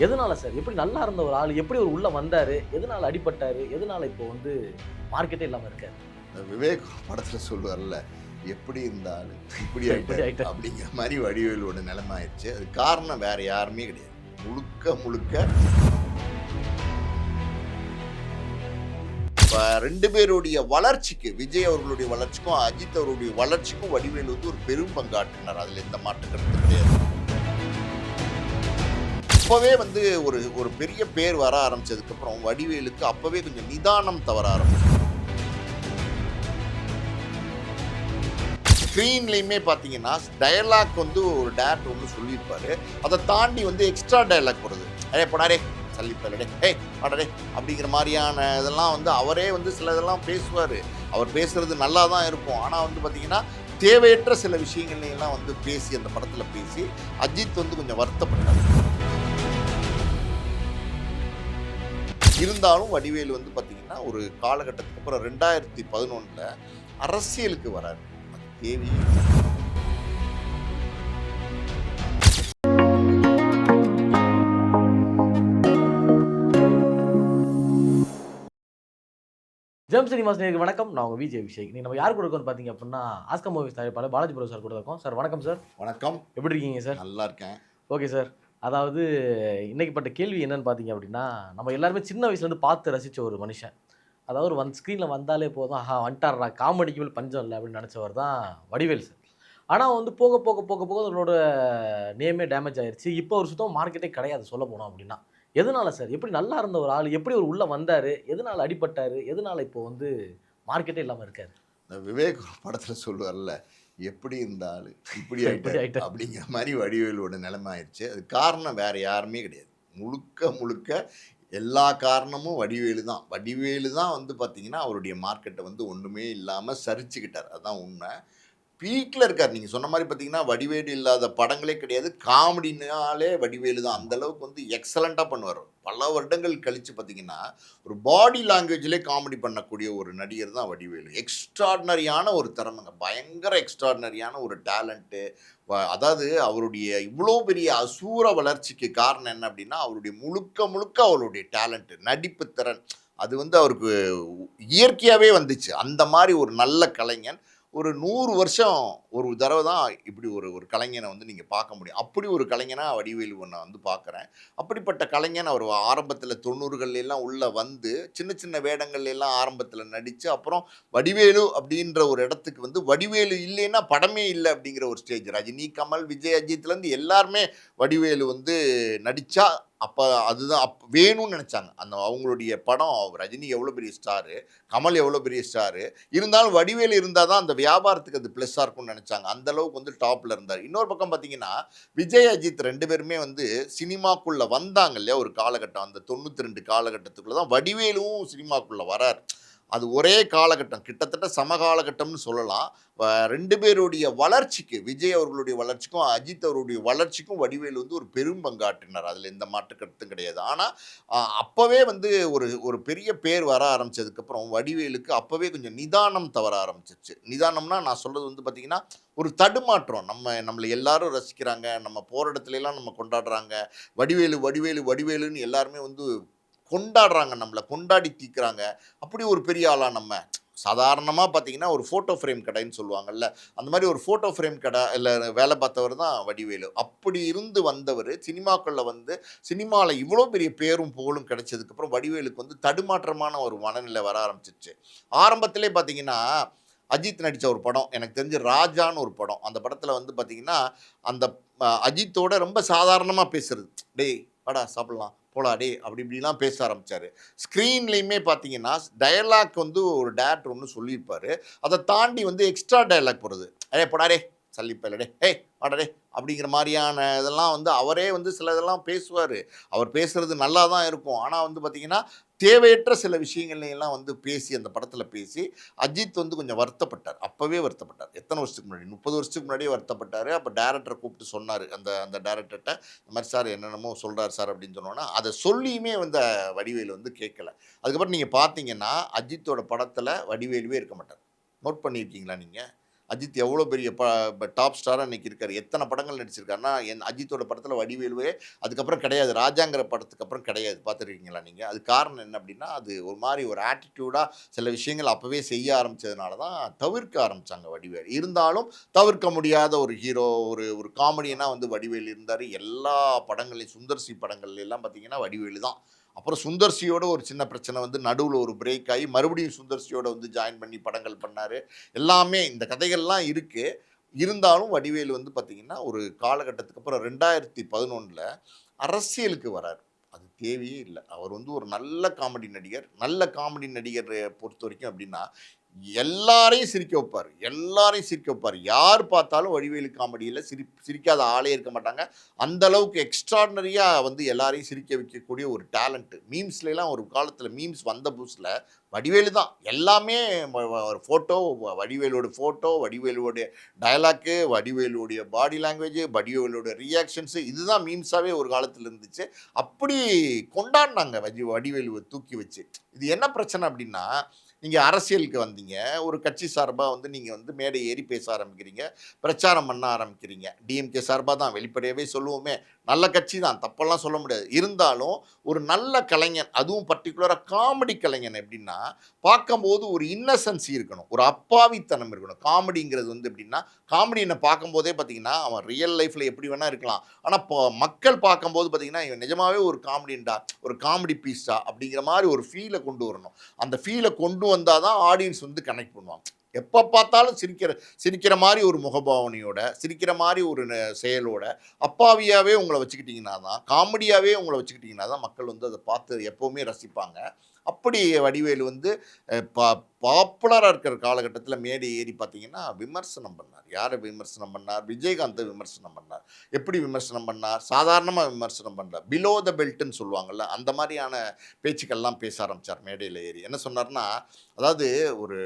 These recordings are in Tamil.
எதனால சார்? எப்படி நல்லா இருந்த ஒரு ஆளு எப்படி ஒரு உள்ள வந்தாரு? எதனால அடிபட்டாரு? எதனால இப்போ வந்து மார்க்கெட்டே இல்லாம இருக்காரு? விவேக் படத்துல சொல்லுவார்ல, எப்படி இருந்த ஆளு இப்படி இப்படி ஆயிட்டாரு ஆயிட்டாரு. அப்படிங்கிற மாதிரி வடிவேலோட நிலைமை ஆயிடுச்சு. அது காரணம் வேற யாருமே கிடையாது. முழுக்க முழுக்க இப்ப 2 பேருடைய வளர்ச்சிக்கு, விஜய் அவர்களுடைய வளர்ச்சிக்கும், அஜித் அவருடைய வளர்ச்சிக்கும் வடிவேலு வந்து ஒரு பெரும் பங்காற்றினார். அதுல எந்த மாற்று கருத்து கிடையாது. அப்பவே வந்து ஒரு ஒரு பெரிய பேர் வர ஆரம்பிச்சதுக்கு அப்புறம் வடிவேலுக்கு அப்பவே கொஞ்சம் நிதானம் தவற ஆரம்பிச்சு. ஸ்க்ரீன்லையுமே பார்த்தீங்கன்னா டயலாக் வந்து ஒரு டேரக்டர் ஒன்று சொல்லியிருப்பாரு. அதை தாண்டி வந்து எக்ஸ்ட்ரா டயலாக் வருது. அடே போடாரே சல்லிப்படே ஏய் பாடடே அப்படிங்கிற மாதிரியான இதெல்லாம் வந்து அவரே வந்து சில இதெல்லாம் பேசுவார். அவர் பேசுறது நல்லா தான் இருக்கும். ஆனால் வந்து பார்த்தீங்கன்னா தேவையற்ற சில விஷயங்கள்லாம் வந்து பேசி அந்த படத்தில் பேசி அஜித் வந்து கொஞ்சம் வருத்தப்பட்டார். இருந்தாலும் வடிவேலு வந்து பார்த்தீங்கன்னா ஒரு காலகட்டத்துக்கு அப்புறம் 2011 அரசியலுக்கு வராரு. அது தேவையே இல்லை. ஜெம் சினிமாஸ் நேயர்களுக்கு வணக்கம். நான் உங்க விஜய் அபிஷேக். இன்னைக்கு நம்ம யார் கூட இருக்கோம்னு பார்த்தீங்க அப்படின்னா, ஆஸ்கர் மூவிஸ் தயாரிப்பாளர் பாலாஜி ப்ரோ சார் கூட இருக்கோம். சார் வணக்கம் சார். வணக்கம். எப்படி இருக்கீங்க சார்? நல்லா இருக்கேன். Okay sir. அதாவது இன்னைக்கு பட்ட கேள்வி என்னன்னு பார்த்தீங்க அப்படின்னா, நம்ம எல்லாருமே சின்ன வயசுலேருந்து பார்த்து ரசிச்ச ஒரு மனுஷன். அதாவது ஒரு ஸ்க்ரீன்ல வந்தாலே போதும், ஆஹா வந்துட்டார்றா காமெடிக்கு மேல் பஞ்சம் இல்ல அப்படின்னு நினச்சவர் தான் வடிவேல் சார். ஆனா வந்து போக போக போக போக அவரோட நேமே டேமேஜ் ஆயிருச்சு. இப்போ ஒரு சுத்தமா மார்க்கெட்டே கிடையாது சொல்ல போனோம் அப்படின்னா. எதனால சார்? எப்படி நல்லா இருந்த ஒரு ஆளு எப்படி ஒரு உள்ள வந்தாரு? எதனால அடிபட்டாரு? எதனால இப்போ வந்து மார்க்கெட்டே இல்லாம இருக்காரு? இந்த விவேக் படத்துல சொல்லுவார்ல, எப்படி இருந்த ஆளு இப்படி இப்படி ஆயிட்டாரு ஆயிட்டாரு. அப்படிங்கிற மாதிரி வடிவேலோட நிலைமை ஆயிடுச்சு. அது காரணம் வேற யாருமே கிடையாது. முழுக்க முழுக்க எல்லா காரணமும் வடிவேலு தான். வடிவேலு தான் வந்து பார்த்தீங்கன்னா அவருடைய மார்க்கெட்டை வந்து ஒன்றுமே இல்லாமல் சரிச்சுக்கிட்டார். அதுதான் உண்மை. பீக்ல இருக்கார். நீங்க சொன்ன மாரி பார்த்தீங்கன்னா, வடிவேலு இல்லாத படங்களே கிடையாது. காமெடினாலே வடிவேலு தான். ஆமா. அந்த அளவுக்கு வந்து எக்ஸலென்ட்டா பண்ணுவாரு. பல வருடங்கள் கழிச்சு பார்த்தீங்கன்னா, ஒரு பாடி லாங்குவேஜ்லயே காமெடி பண்ணக்கூடிய ஒரு நடிகர் தான் வடிவேலு. எக்ஸ்ட்ரார்டினரியான ஒரு திறமைங்க. பயங்கர எக்ஸ்ட்ரார்டினரியான ஒரு டேலண்ட்டு. அதாவது அவருடைய இவ்ளோ பெரிய அசூர வளர்ச்சிக்கு காரணம் என்ன அப்டின்னா, அவருடைய முழுக்க முழுக்க அவருடைய டேலண்ட், நடிப்பு திறன். அது வந்து அவருக்கு இயற்கையாவே வந்துச்சு. அந்த மாரி ஒரு நல்ல கலைஞன். ஒரு 100 வருஷம் ஒரு தடவை தான் இப்படி ஒரு ஒரு கலைஞனை வந்து நீங்க பார்க்க முடியும். அப்படி ஒரு கலைஞனா வடிவேலுவ நான் வந்து பார்க்குறேன். அப்படிப்பட்ட கலைஞன் அவர் ஆரம்பத்தில 90கள்ல எல்லாம் உள்ள வந்து, சின்ன சின்ன வேடங்கள்ல எல்லாம் ஆரம்பத்தில நடிச்சு, அப்புறம் வடிவேலு அப்படின்ற ஒரு இடத்துக்கு வந்து வடிவேலு இல்லைன்னா படமே இல்ல அப்படிங்கிற ஒரு ஸ்டேஜ். ரஜினி, கமல், விஜய், அஜித்லேருந்து எல்லாருமே வடிவேலு வந்து நடிச்சா, அப்ப அதுதான் வேணும்னு நெனச்சாங்க. அந்த அவங்களுடைய படம் ரஜினி எவ்வளோ பெரிய ஸ்டாரு, கமல் எவ்வளோ பெரிய ஸ்டாரு. இருந்தாலும் வடிவேலு இருந்தா தான் அந்த வியாபாரத்துக்கு அது ப்ளஸ்ஸா இருக்கும்னு நெனச்சாங்க. அந்த அளவுக்கு வந்து டாப்ல இருந்தாரு. இன்னொரு பக்கம் பார்த்தீங்கன்னா, விஜய், அஜித் 2 பேருமே வந்து சினிமாக்குள்ள வந்தாங்க இல்லையா? ஒரு காலகட்டம். அந்த 92 காலகட்டத்துக்குள்ள தான் வடிவேலுவும் சினிமாக்குள்ள வராரு. அது ஒரே காலகட்டம். கிட்டத்தட்ட சம காலகட்டம்னு சொல்லலாம். 2 பேருடைய வளர்ச்சிக்கு, விஜய் அவர்களுடைய வளர்ச்சிக்கும், அஜித் அவருடைய வளர்ச்சிக்கும் வடிவேலு வந்து ஒரு பெரும் பங்காற்றினார். அதில எந்த மாற்று கருத்தும் கிடையாது. ஆனா, அப்பவே வந்து ஒரு ஒரு பெரிய பேர் வர ஆரம்பிச்சதுக்கப்புறம் வடிவேலுக்கு அப்பவே கொஞ்சம் நிதானம் தவற ஆரம்பிச்சுருச்சு. நிதானம்னா நான் சொல்றது வந்து பார்த்தீங்கன்னா, ஒரு தடுமாற்றம். நம்மள எல்லாரும் ரசிக்கிறாங்க. நம்ம போற இடத்துலலாம் நம்ம கொண்டாடுறாங்க. வடிவேலு, வடிவேலு, வடிவேலுன்னு எல்லாருமே வந்து கொண்டாடுறாங்க. நம்மள கொண்டாடி தீர்க்குறாங்க. அப்படி ஒரு பெரிய ஆளா நம்ம? சாதாரணமா பார்த்தீங்கன்னா, ஒரு ஃபோட்டோ ஃப்ரேம் கடைன்னு சொல்லுவாங்கல்ல. அந்த மாரி ஒரு ஃபோட்டோ ஃப்ரேம் கடை வேலை பார்த்தவர் தான் வடிவேலு. அப்படி இருந்து வந்தவரு, சினிமாக்குள்ள வந்து சினிமால இவ்வளோ பெரிய பேரும் புகழும் கிடைச்சதுக்கப்புறம் வடிவேலுக்கு வந்து தடுமாற்றமான ஒரு மனநிலை வர ஆரம்பிச்சுருச்சு. ஆரம்பத்திலே பார்த்தீங்கன்னா, அஜித் நடிச்ச ஒரு படம். எனக்கு தெரிஞ்சு ராஜான்னு ஒரு படம். அந்த படத்தில வந்து பார்த்தீங்கன்னா, அந்த அஜித்தோட ரொம்ப சாதாரணமா பேசுறது. "டேய் வாடா சாப்பிடலாம். போடா டேய்" அப்படி இப்படிலாம் பேச ஆரம்பிச்சாரு. ஸ்க்ரீன்லயுமே பார்த்தீங்கன்னா, டயலாக் வந்து ஒரு டேரக்டர் ஒண்ணு சொல்லியிருப்பாரு. அத தாண்டி வந்து எக்ஸ்ட்ரா டயலாக் வருது. "அடே போடா டேய் சல்லிப்பயலே டேய், ஏய் வாடா டேய்" அப்படிங்கிற மாரியான இதெல்லாம் வந்து அவரே வந்து சில இதெல்லாம் பேசுவாரு. அவர் பேசுறது நல்லா தான் இருக்கும். ஆனா வந்து பார்த்தீங்கன்னா, தேவையற்ற சில விஷயங்கள்லாம் வந்து பேசி அந்த படத்தில பேசி, அஜித் வந்து கொஞ்சம் வருத்தப்பட்டார். அப்பவே வருத்தப்பட்டார். எத்தன வருஷத்துக்கு முன்னாடி? 30 வருஷத்துக்கு முன்னாடியே வருத்தப்பட்டாரு. அப்ப டைரக்டர கூப்பிட்டு சொன்னாரு. அந்த அந்த டைரக்டர்ட்ட, "இந்த மாரி சார் என்னென்னமோ சொல்றாரு சார்" அப்படின்னு சொன்னோனே, அத சொல்லியுமே வந்து வடிவேலு வந்து கேட்கல. அதுக்கப்புறம் நீங்க பார்த்தீங்கன்னா, அஜித்தோட படத்தில வடிவேலுவே இருக்க மாட்டார். நோட் பண்ணியிருக்கீங்களா நீங்க? அஜித் எவ்வளோ பெரிய டாப் ஸ்டாராக இன்னைக்கு இருக்காரு. எத்தனை படங்கள் நடிச்சிருக்காருன்னா, அஜித்தோட படத்தில் வடிவேலுவே அதுக்கப்புறம் கிடையாது. ராஜாங்கிற படத்துக்கு அப்புறம் கிடையாது. பார்த்துருக்கீங்களா நீங்க? அது காரணம் என்ன அப்படின்னா, அது ஒரு மாரி ஒரு ஆட்டிட்யூடா சில விஷயங்கள் அப்பவே செய்ய ஆரம்பிச்சதுனால தான் தவிர்க்க ஆரம்பிச்சாங்க வடிவேலு. இருந்தாலும் தவிர்க்க முடியாத ஒரு ஹீரோ, ஒரு ஒரு காமெடியனா வந்து வடிவேலு இருந்தாரு. எல்லா படங்கள்லயும் சுந்தர் சி படங்கள்ல எல்லாம் பார்த்தீங்கன்னா வடிவேலு தான். அப்புறம் சுந்தர் சியோட ஒரு சின்ன பிரச்சனை வந்து நடுவுல ஒரு பிரேக் ஆயி, மறுபடியும் சுந்தர் சியோட வந்து ஜாயின் பண்ணி படங்கள் பண்ணாரு. எல்லாமே இந்த கதைகள்லாம் இருக்கு. இருந்தாலும் வடிவேலு வந்து பார்த்தீங்கன்னா, ஒரு காலகட்டத்துக்கு அப்புறம் 2011ல அரசியலுக்கு வராரு. அது தேவையே இல்ல. அவர் வந்து ஒரு நல்ல காமெடி நடிகர். நல்ல காமெடி நடிகர் பொறுத்தவரைக்கும் எப்படின்னா, எல்லாரையும் சிரிக்க வைப்பாரு. எல்லாரையும் சிரிக்க வைப்பாரு. யார் பார்த்தாலும் வடிவேலு காமெடியில சிரிக்காத ஆளே இருக்க மாட்டாங்க. அந்த அளவுக்கு எக்ஸ்ட்ரார்டினரியா வந்து எல்லாரையும் சிரிக்க வைக்கக்கூடிய ஒரு டேலண்ட். மீம்ஸ்லலாம் ஒரு காலத்தில மீம்ஸ் வந்த புதுசுல வடிவேலு தான். எல்லாமே ஒரு ஃபோட்டோ, வடிவேலுவோட ஃபோட்டோ, வடிவேலுவோட டயலாக்கு, வடிவேலுவோடைய பாடி லாங்குவேஜ், வடிவேலுவோட ரியாக்ஷன்ஸ் இதுதான் மீம்ஸாவே ஒரு காலத்தில இருந்துச்சு. அப்படி கொண்டாடுனாங்க வடிவேலுவ தூக்கி வச்சு. இது என்ன பிரச்சனை அப்படின்னா, நீங்க அரசியலுக்கு வந்தீங்க. ஒரு கட்சி சார்பா வந்து நீங்க வந்து மேடை ஏறி பேச ஆரம்பிக்கிறீங்க. பிரச்சாரம் பண்ண ஆரம்பிக்கிறீங்க. டிஎம்கே சார்பா தான் வெளிப்படையாவே சொல்லுவோமே. நல்ல கட்சி தான். தப்பெல்லாம் சொல்ல முடியாது. இருந்தாலும் ஒரு நல்ல கலைஞன், அதுவும் பர்ட்டிகுலரா காமெடி கலைஞன் எப்படின்னா, பார்க்கும்போது ஒரு இன்னசென்சி இருக்கணும். ஒரு அப்பாவித்தனம் இருக்கணும். காமெடிங்கிறது வந்து எப்படின்னா, காமெடியன பார்க்கும்போதே பார்த்தீங்கன்னா, அவன் ரியல் லைஃப்ல எப்படி வேணா இருக்கலாம். ஆனா மக்கள் பார்க்கும்போது பார்த்தீங்கன்னா, இவன் நிஜமாவே ஒரு காமெடியன்டா, ஒரு காமெடி பீஸ்டா அப்படிங்கிற மாரி ஒரு ஃபீல கொண்டு வரணும். அந்த ஃபீல கொண்டு வந்தா தான் ஆடியன்ஸ் வந்து கனெக்ட் பண்ணுவாங்க. எப்ப பார்த்தாலும் சிரிக்கிற சிரிக்கிற மாரி ஒரு முகபாவனையோட, சிரிக்கிற மாரி ஒரு செயலோட, அப்பாவியாவே உங்கள வச்சுக்கிட்டீங்கன்னா தான், காமெடியாவே உங்கள வச்சுக்கிட்டீங்கன்னா தான் மக்கள் வந்து அத பார்த்து எப்பவுமே ரசிப்பாங்க. அப்படி வடிவேலு வந்து அ பா பாப்புலரா இருக்கிற காலகட்டத்தில மேடை ஏறி பார்த்தீங்கன்னா, விமர்சனம் பண்ணார். யார விமர்சனம் பண்ணார்? விஜயகாந்த விமர்சனம் பண்ணார். எப்படி விமர்சனம் பண்ணார்? சாதாரணமா விமர்சனம் பண்ணல. பிலோ த பெல்ட்ன்னு சொல்லுவாங்கல்ல, அந்த மாரியான பேச்சுக்கள்லாம் பேச ஆரம்பிச்சார் மேடையில ஏறி. என்ன சொன்னார்ன்னா, அதாவது ஒரு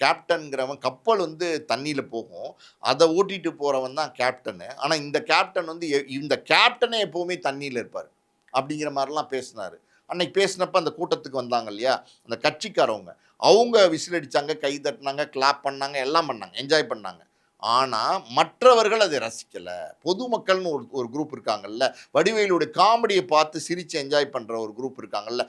கேப்டன்ங்கிறவன் கப்பல் வந்து தண்ணீல போகும். அத ஓட்டிட்டு போறவன் தான் கேப்டனு. ஆனா இந்த கேப்டன் வந்து இந்த கேப்டனே எப்பவுமே தண்ணீல இருப்பாரு. அப்படிங்கிற மாரிலாம் பேசினாரு. அன்னைக்கு பேசினப்ப அந்த கூட்டத்துக்கு வந்தாங்க இல்லையா? அந்த கட்சிக்காரவங்க. அவங்க விசில் அடிச்சாங்க, கை தட்டினாங்க, கிளாப் பண்ணாங்க, எல்லாம் பண்ணாங்க. என்ஜாய் பண்ணாங்க. ஆனா, மற்றவர்கள் அதை ரசிக்கல. பொதுமக்கள்னு ஒரு ஒரு குரூப் இருக்காங்கல்ல. வடிவேலுடைய காமெடிய பார்த்து சிரிச்சு என்ஜாய் பண்ற ஒரு குரூப் இருக்காங்கல்ல.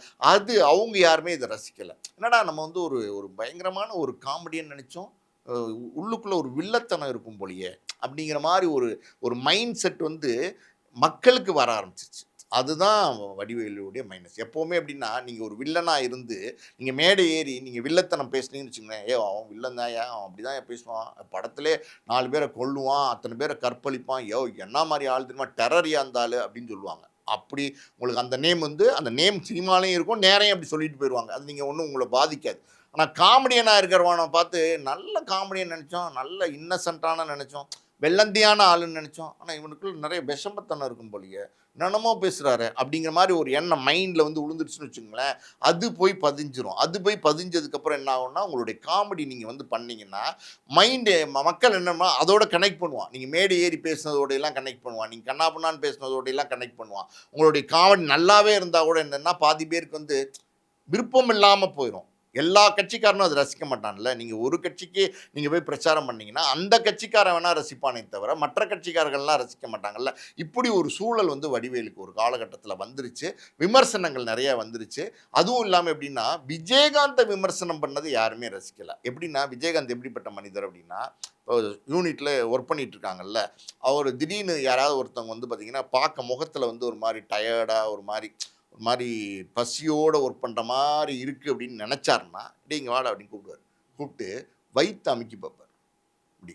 அவங்க யாருமே இத ரசிக்கல. என்னடா நம்ம வந்து ஒரு ஒரு பயங்கரமான ஒரு காமெடியன்னு நெனைச்சோம். அ உள்ளுக்குள்ள ஒரு வில்லத்தனம் இருக்கும் போலயே! அப்படிங்கிற மாரி ஒரு ஒரு மைண்ட் செட் வந்து மக்களுக்கு வர ஆரம்பிச்சுருச்சு. அதுதான் வடிவேலுவுடைய மைனஸ். எப்பவுமே எப்படின்னா, நீங்க ஒரு வில்லனா இருந்து, நீங்க மேடை ஏறி நீங்க வில்லத்தனம் பேசுனீங்கன்னு வச்சுக்கங்களேன், "ஏய் அவன் வில்லன் தான்யா, அவன் அப்படிதான்யா பேசுவான். படத்திலே 4 பேர கொல்லுவான், அத்தன பேர கற்பழிப்பான். யோவ் என்ன மாரி ஆள் தெரியுமா? டெரர்யா அந்த ஆளு" அப்படின்னு சொல்லுவாங்க. அப்படி உங்களுக்கு அந்த நேம் வந்து அந்த நேம் சினிமாலயும் இருக்கும், நேரயும் அப்படி சொல்லிட்டு போயிருவாங்க. அது நீங்க ஒண்ணும் உங்கள பாதிக்காது. ஆனா காமெடியனா இருக்கிறவன பார்த்து, நல்ல காமெடியன் நெனச்சோம், நல்ல இன்னசென்ட்டான நெனச்சோம், வெள்ளந்தியான ஆளுன்னு நெனச்சோம். ஆனா இவனுக்குள்ள நெறைய விஷமத்தனம் இருக்கும் போலயே! என்னென்னமோ பேசுறாரே! அப்படிங்கிற மாரி ஒரு எண்ணம் மைண்ட்ல வந்து விழுந்துருச்சுன்னு வச்சுக்கங்களேன், அது போய் பதிஞ்சிரும். அது போய் பதிஞ்சதுக்கப்புறம் என்ன ஆகும்னா, உங்களுடைய காமெடி நீங்க வந்து பண்ணீங்கன்னா, மைண்டு மக்கள் என்னன்னா அதோட கனெக்ட் பண்ணுவான். நீங்க மேடை ஏறி பேசினதோட எல்லாம் கனெக்ட் பண்ணுவான். நீங்க கன்னா பின்னான்னு பேசினதோட எல்லாம் கனெக்ட் பண்ணுவான். உங்களுடைய காமெடி நல்லாவே இருந்தா கூட என்னன்னா, பாதி பேருக்கு வந்து விருப்பம் இல்லாம போயிரும். எல்லா கட்சிக்காரனும் அத ரசிக்க மாட்டான்ல. நீங்க ஒரு கட்சிக்கு நீங்க போய் பிரச்சாரம் பண்ணீங்கன்னா, அந்த கட்சிக்காரன் வேணா ரசிப்பானே தவிர, மற்ற கட்சிக்காரர்கள்லாம் ரசிக்க மாட்டாங்கல்ல. இப்படி ஒரு சூழல் வந்து வடிவேலுக்கு ஒரு காலகட்டத்தில வந்துருச்சு. விமர்சனங்கள் நெறைய வந்துருச்சு. அதுவும் இல்லாம எப்படின்னா, விஜயகாந்த விமர்சனம் பண்ணது யாருமே ரசிக்கல. எப்படின்னா, விஜயகாந்த் எப்படிப்பட்ட மனிதர் அப்படின்னா, இப்போ யூனிட்ல ஒர்க் பண்ணிட்டு இருக்காங்கல்ல, அவரு திடீர்னு யாராவது ஒருத்தவங்க வந்து பார்த்தீங்கன்னா, பார்க்க முகத்தில வந்து ஒரு மாரி டயர்டா ஒரு மாரி பசியோட ஒர்க் பண்ற மாரி இருக்கு அப்படின்னு நெனச்சாருன்னா, "டேய் இங்க வாடா" அப்படின்னு கூப்பிடுவாரு. கூப்ட்டு வயித்த அமுக்கி பாப்பாரு. இப்டி.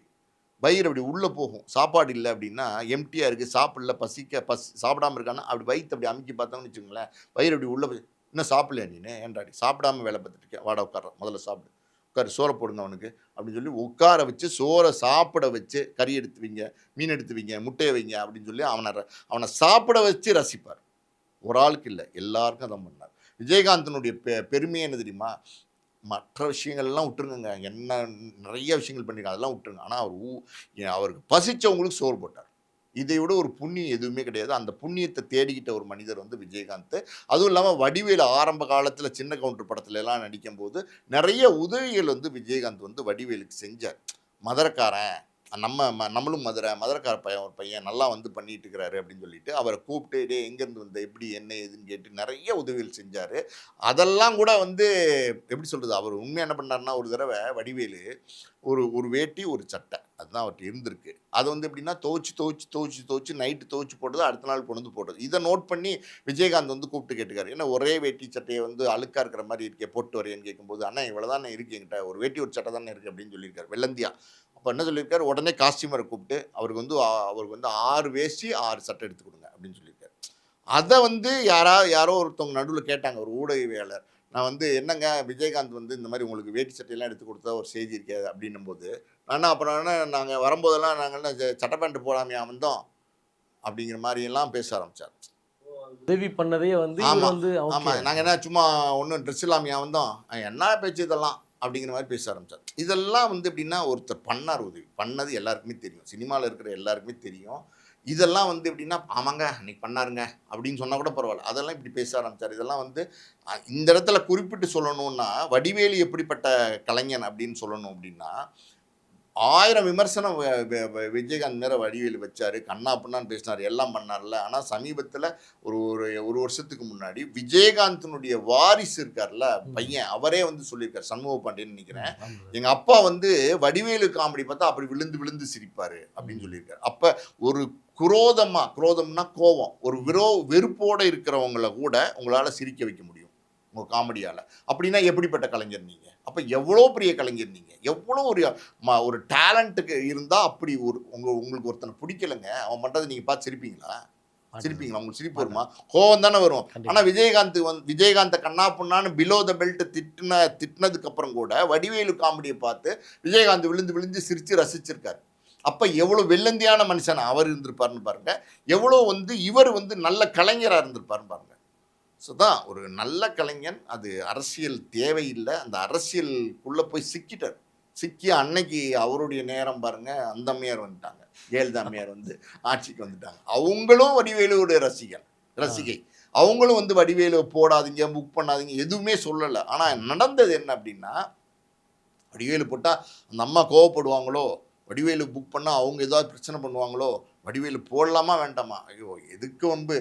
வயிறு அப்படி உள்ள போகும். சாப்பாடு இல்ல அப்படின்னா, எம்ப்டியா இருக்கு, சாப்பிடல, சாப்பிடாம இருக்கான்னா, அப்படி வயித்த அப்படி அமுக்கி பார்த்தோம்னு வச்சுக்கோங்களேன், வயிறு அப்படி உள்ள போய், "இன்னும் சாப்பிடலையா நீனு? ஏன்டா சாப்பிடாம வேல பார்த்துட்டு இருக்கியா? வாடா உட்கார்றா. முதல்ல சாப்பிடு. உட்காரு. சோற போடுங்க அவனுக்கு." அப்படின்னு சொல்லி உட்கார வச்சு, சோற சாப்பிட வச்சு, கறி எடுத்து வைங்க, மீன் எடுத்து வைங்க, முட்டைய வைங்க அப்படின்னு சொல்லி அவன சாப்பிட வச்சு ரசிப்பார். ஒரு ஆளுக்கு இல்ல. எல்லாருக்கும் அதான் பண்ணார். விஜயகாந்தனுடைய பெருமையே என்ன தெரியுமா? மற்ற விஷயங்கள்லாம் விட்டுருங்கங்க. என்ன நெறைய விஷயங்கள் பண்ணியிருக்காங்க. அதெல்லாம் விட்டுருங்க. ஆனா அவருக்கு பசிச்சவங்களுக்கு சோறு போட்டார். இதை விட ஒரு புண்ணியம் எதுவுமே கிடையாது. அந்த புண்ணியத்த தேடிக்கிட்ட ஒரு மனிதர் வந்து விஜயகாந்த். அதுவும் இல்லாம வடிவேலு ஆரம்ப காலத்தில சின்ன கவுண்டர் படத்துலலாம் நடிக்கும்போது, நெறைய உதவிகள் வந்து விஜயகாந்த் வந்து வடிவேலுக்கு செஞ்சார். மதுரைக்காரன் நம்மளும் மதுரைக்கார பையன் ஒரு பையன் நல்லா வந்து பண்ணிட்டு இருக்கிறாரு அப்படின்னு சொல்லிட்டு அவரை கூப்பிட்டு டே எங்கேருந்து வந்த எப்படி என்ன ஏதுன்னு கேட்டு நிறைய உதவிகள் செஞ்சார். அதெல்லாம் கூட வந்து எப்படி சொல்கிறது, அவர் உண்மையாக என்ன பண்ணாருன்னா ஒரு தடவை வடிவேலு ஒரு ஒரு வேட்டி ஒரு சட்டை அதுதான் அவர்கிட்ட இருந்திருக்கு. அது வந்து எப்படின்னா துவச்சி நைட்டு துவச்சி போட்டது அடுத்த நாள் கொண்டு வந்து போட்டது. இதை நோட் பண்ணி விஜயகாந்த் வந்து கூப்பிட்டு கேட்டுக்காரு, ஏன்னா ஒரே வேட்டி சட்டையை வந்து அழுக்காக இருக்கிற மாதிரி இருக்கே போட்டு வரேன்னு கேட்கும்போது, அண்ணா இவ்வளோ தானே இருக்கு என்கிட்ட, ஒரு வேட்டி ஒரு சட்டை தானே இருக்குது அப்படின்னு சொல்லியிருக்காரு வெள்ளந்தியா. அப்போ என்ன சொல்லியிருக்காரு, உடனே காஸ்டியூமரை கூப்பிட்டு அவருக்கு வந்து 6 வேஷ்டி 6 சட்டை எடுத்து கொடுங்க அப்படின்னு சொல்லியிருக்காரு. அதை வந்து யாரோ ஒருத்தவங்க நடுவில் கேட்டாங்க, ஒரு ஊடகவியாளர், நான் வந்து என்னங்க விஜயகாந்த் வந்து இந்த மாதிரி உங்களுக்கு வேட்டி சட்டையெல்லாம் எடுத்து கொடுத்தா ஒரு செய்தி இருக்காது அப்படின்னும் போது, ஆனால் அப்புறம் என்ன நாங்கள் வரும்போதெல்லாம் நாங்கள் என்ன சட்டை பேண்ட் போடாமையா வந்தோம் அப்படிங்கிற மாதிரியெல்லாம் பேச ஆரம்பித்தார். உதவி பண்ணதே வந்து இவர் ஆமாம் வந்து ஆமாம், நாங்கள் என்ன சும்மா ஒன்றும் ட்ரெஸ் இல்லாமையா வந்தோம், என்ன பேச்சு இதெல்லாம் அப்படிங்கிற மாதிரி பேச ஆரம்பித்தார். இதெல்லாம் வந்து எப்படின்னா ஒருத்தர் பண்ணார், உதவி பண்ணது எல்லாருக்குமே தெரியும், சினிமாவில் இருக்கிற எல்லாருக்குமே தெரியும். இதெல்லாம் வந்து எப்படின்னா ஆமாங்க அன்னைக்கு பண்ணாருங்க அப்படின்னு சொன்னால் கூட பரவாயில்ல, அதெல்லாம் இப்படி பேச ஆரம்பித்தார். இதெல்லாம் வந்து இந்த இடத்துல குறிப்பிட்டு சொல்லணும்னா வடிவேலு எப்படிப்பட்ட கலைஞன் அப்படின்னு சொல்லணும் அப்படின்னா, 1000 விமர்சனம் விஜயகாந்த் மேலே வடிவேலு வச்சார், கண்ணா பின்னான்னு பேசினார், எல்லாம் பண்ணார்ல. ஆனால் சமீபத்தில் ஒரு ஒரு வருஷத்துக்கு முன்னாடி விஜயகாந்தினுடைய வாரிசு இருக்கார்ல பையன், அவரே வந்து சொல்லியிருக்கார், சண்முக பாண்டியன் நினைக்கிறேன், எங்கள் அப்பா வந்து வடிவேலு காமெடி பார்த்தா அப்படி விழுந்து விழுந்து சிரிப்பார் அப்படின்னு சொல்லியிருக்காரு. அப்போ ஒரு குரோதம்னா கோபம், ஒரு வெறுப்போடு இருக்கிறவங்கள கூட உங்களால் சிரிக்க வைக்க முடியும் உங்கள் காமெடியால். அப்படின்னா எப்படிப்பட்ட கலைஞர் நீங்கள்? அப்போ எவ்வளோ பெரிய கலைஞர் நீங்கள், எவ்வளோ ஒரு டேலண்ட்டுக்கு இருந்தால் அப்படி உங்களுக்கு ஒருத்தனை பிடிக்கலைங்க, அவன் பண்ணுறது நீங்கள் பார்த்து சிரிப்பீங்களா? உங்களுக்கு சிரிப்பு வருமா? கோவம் தானே வரும். ஆனால் விஜயகாந்தை கண்ணா புண்ணான்னு பிலோ த பெல்ட் திட்டினதுக்கு அப்புறம் கூட வடிவேலு காமெடியை பார்த்து விஜயகாந்த் விழுந்து விழுந்து சிரித்து ரசிச்சிருக்காரு. அப்போ எவ்வளோ வெள்ளந்தியான மனுஷன் அவர் இருந்திருப்பாருன்னு பாருங்க, எவ்வளோ வந்து இவர் வந்து நல்ல கலைஞராக இருந்திருப்பாருன்னு பாருங்க. ஸோ தான் ஒரு நல்ல கலைஞன், அது அரசியல் தேவையில்லை, அந்த அரசியலுக்குள்ளே போய் சிக்கி அன்னைக்கு அவருடைய நேரம் பாருங்க, அந்த அம்மையார் வந்துட்டாங்க, ஜெயலலிதா அம்மையார் வந்து ஆட்சிக்கு வந்துட்டாங்க. அவங்களும் வடிவேலுடைய ரசிகை, அவங்களும் வந்து வடிவேலு போடாதீங்க புக் பண்ணாதீங்க எதுவுமே சொல்லலை. ஆனால் நடந்தது என்ன அப்படின்னா, வடிவேலு போட்டால் அந்த அம்மா கோவப்படுவாங்களோ, வடிவேலு புக் பண்ணால் அவங்க ஏதாவது பிரச்சனை பண்ணுவாங்களோ, வடிவேலு போடலாமா வேண்டாமா, ஐயோ எதுக்கு வம்பு,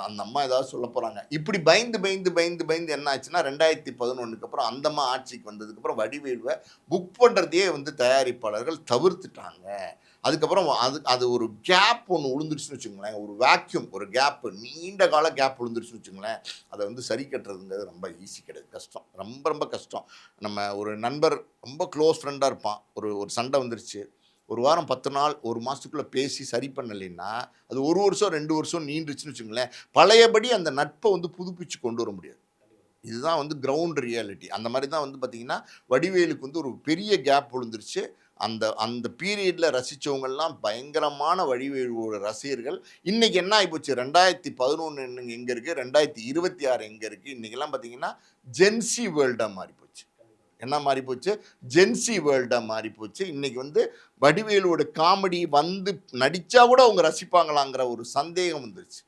அந்த அம்மா ஏதாவது சொல்ல போகிறாங்க, இப்படி பயந்து என்ன ஆச்சுன்னா 2011 அப்புறம் அந்த அம்மா ஆட்சிக்கு வந்ததுக்கப்புறம் வடிவேலுவை புக் பண்ணுறதையே வந்து தயாரிப்பாளர்கள் தவிர்த்துட்டாங்க. அதுக்கப்புறம் அது ஒரு கேப் ஒன்று விழுந்துருச்சுன்னு வச்சுங்களேன், ஒரு வேக்யூம், ஒரு கேப்பு, நீண்ட கால கேப் விழுந்துருச்சுன்னு வச்சுங்களேன், அதை வந்து சரி கட்டுறதுங்கிறது ரொம்ப ஈஸி கிடையாது, கஷ்டம், ரொம்ப கஷ்டம். நம்ம ஒரு நண்பர் ரொம்ப க்ளோஸ் ஃப்ரெண்டாக இருப்பான், ஒரு சண்டை வந்துருச்சு, ஒரு வாரம் 10 நாள் ஒரு மாதத்துக்குள்ளே பேசி சரி பண்ணலைன்னா அது 1 வருஷம் 2 வருஷம் நீண்டுச்சுன்னு வச்சுங்களேன், பழையபடி அந்த நட்பை வந்து புதுப்பிச்சு கொண்டு வர முடியாது. இதுதான் வந்து கிரவுண்ட் ரியாலிட்டி. அந்த மாதிரி தான் வந்து பார்த்திங்கன்னா வடிவேலுக்கு வந்து ஒரு பெரிய கேப் விழுந்துருச்சு. அந்த பீரியடில் ரசித்தவங்கெல்லாம் பயங்கரமான வடிவேலுவோட ரசிகர்கள். இன்றைக்கி என்ன ஆகிப்போச்சு, 2011 எங்கே இருக்குது, 2026 எங்கே இருக்குது, இன்றைக்கெல்லாம் பார்த்திங்கன்னா ஜென்சி வேர்ல்டாக மாறிப்போச்சு. என்ன மாறி போச்சு, ஜென்சி வேர்ல்டாக மாறி போச்சு. இன்றைக்கி வந்து வடிவேலோட காமெடி வந்து நடித்தா கூட அவங்க ரசிப்பாங்களாங்கிற ஒரு சந்தேகம் வந்துருச்சு.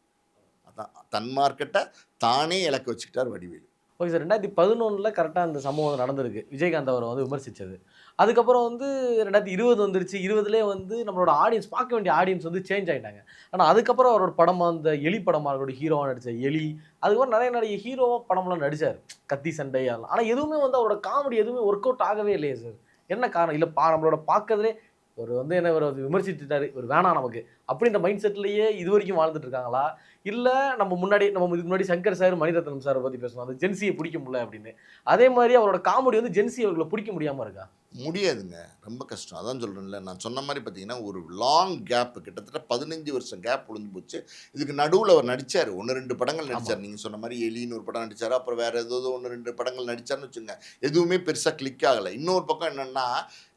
அதான் தன் மார்க்கெட்டை தானே இலக்க வச்சுக்கிட்டார் வடிவேலு. ஓகே சார், 2011 கரெக்டாக அந்த சம்பவம் நடந்திருக்கு, விஜயகாந்த் அவரை வந்து விமர்சித்தது. அதுக்கப்புறம் வந்து 2020 வந்துருச்சு, 20லேயே வந்து நம்மளோட ஆடியன்ஸ், பார்க்க வேண்டிய ஆடியன்ஸ் வந்து சேஞ்ச் ஆகிட்டாங்க. ஆனால் அதுக்கப்புறம் அவரோட படமாக அந்த எலி படமாக அவரோட ஹீரோவாக நடித்த எலி, அதுக்கப்புறம் நிறைய ஹீரோவாக படம்லாம் நடித்தார், கத்தி சண்டை அதெல்லாம். ஆனால் எதுவுமே வந்து அவரோட காமெடி எதுவுமே ஒர்க் அவுட் ஆகவே இல்லையே சார், என்ன காரணம்? இல்லை நம்மளோட பார்க்கறதுலே ஒரு வந்து என்ன ஒரு விமர்சித்துட்டாரு, ஒரு வேணாம் நமக்கு அப்படின்ற மைண்ட் செட்லேயே இது வரைக்கும் வாழ்ந்துட்டு இருக்காங்களா? இல்லை நம்ம இதுக்கு முன்னாடி சங்கர் சார் மணிரத்னம் சாரை பற்றி பேசணும், அந்த ஜென்சியை பிடிக்க முடியல அப்படின்னு, அதே மாதிரி அவரோட காமெடி வந்து ஜென்சி அவர்களை பிடிக்க முடியாமல் இருக்கா? முடியாதுங்க, ரொம்ப கஷ்டம். அதான் சொல்கிறேன்ல, நான் சொன்ன மாதிரி பார்த்தீங்கன்னா ஒரு லாங் கேப்பு, கிட்டத்தட்ட 15 வருஷம் கேப் விழுந்து போச்சு. இதுக்கு நடுவில் அவர் நடித்தார், 1-2 படங்கள் நடித்தார். நீங்கள் சொன்ன மாதிரி எலின்னு ஒரு படம் நடித்தார், அப்புறம் வேறு ஏதோ 1-2 படங்கள் நடித்தார்னு வச்சுங்க, எதுவுமே பெருசாக கிளிக் ஆகலை. இன்னொரு பக்கம் என்னென்னா,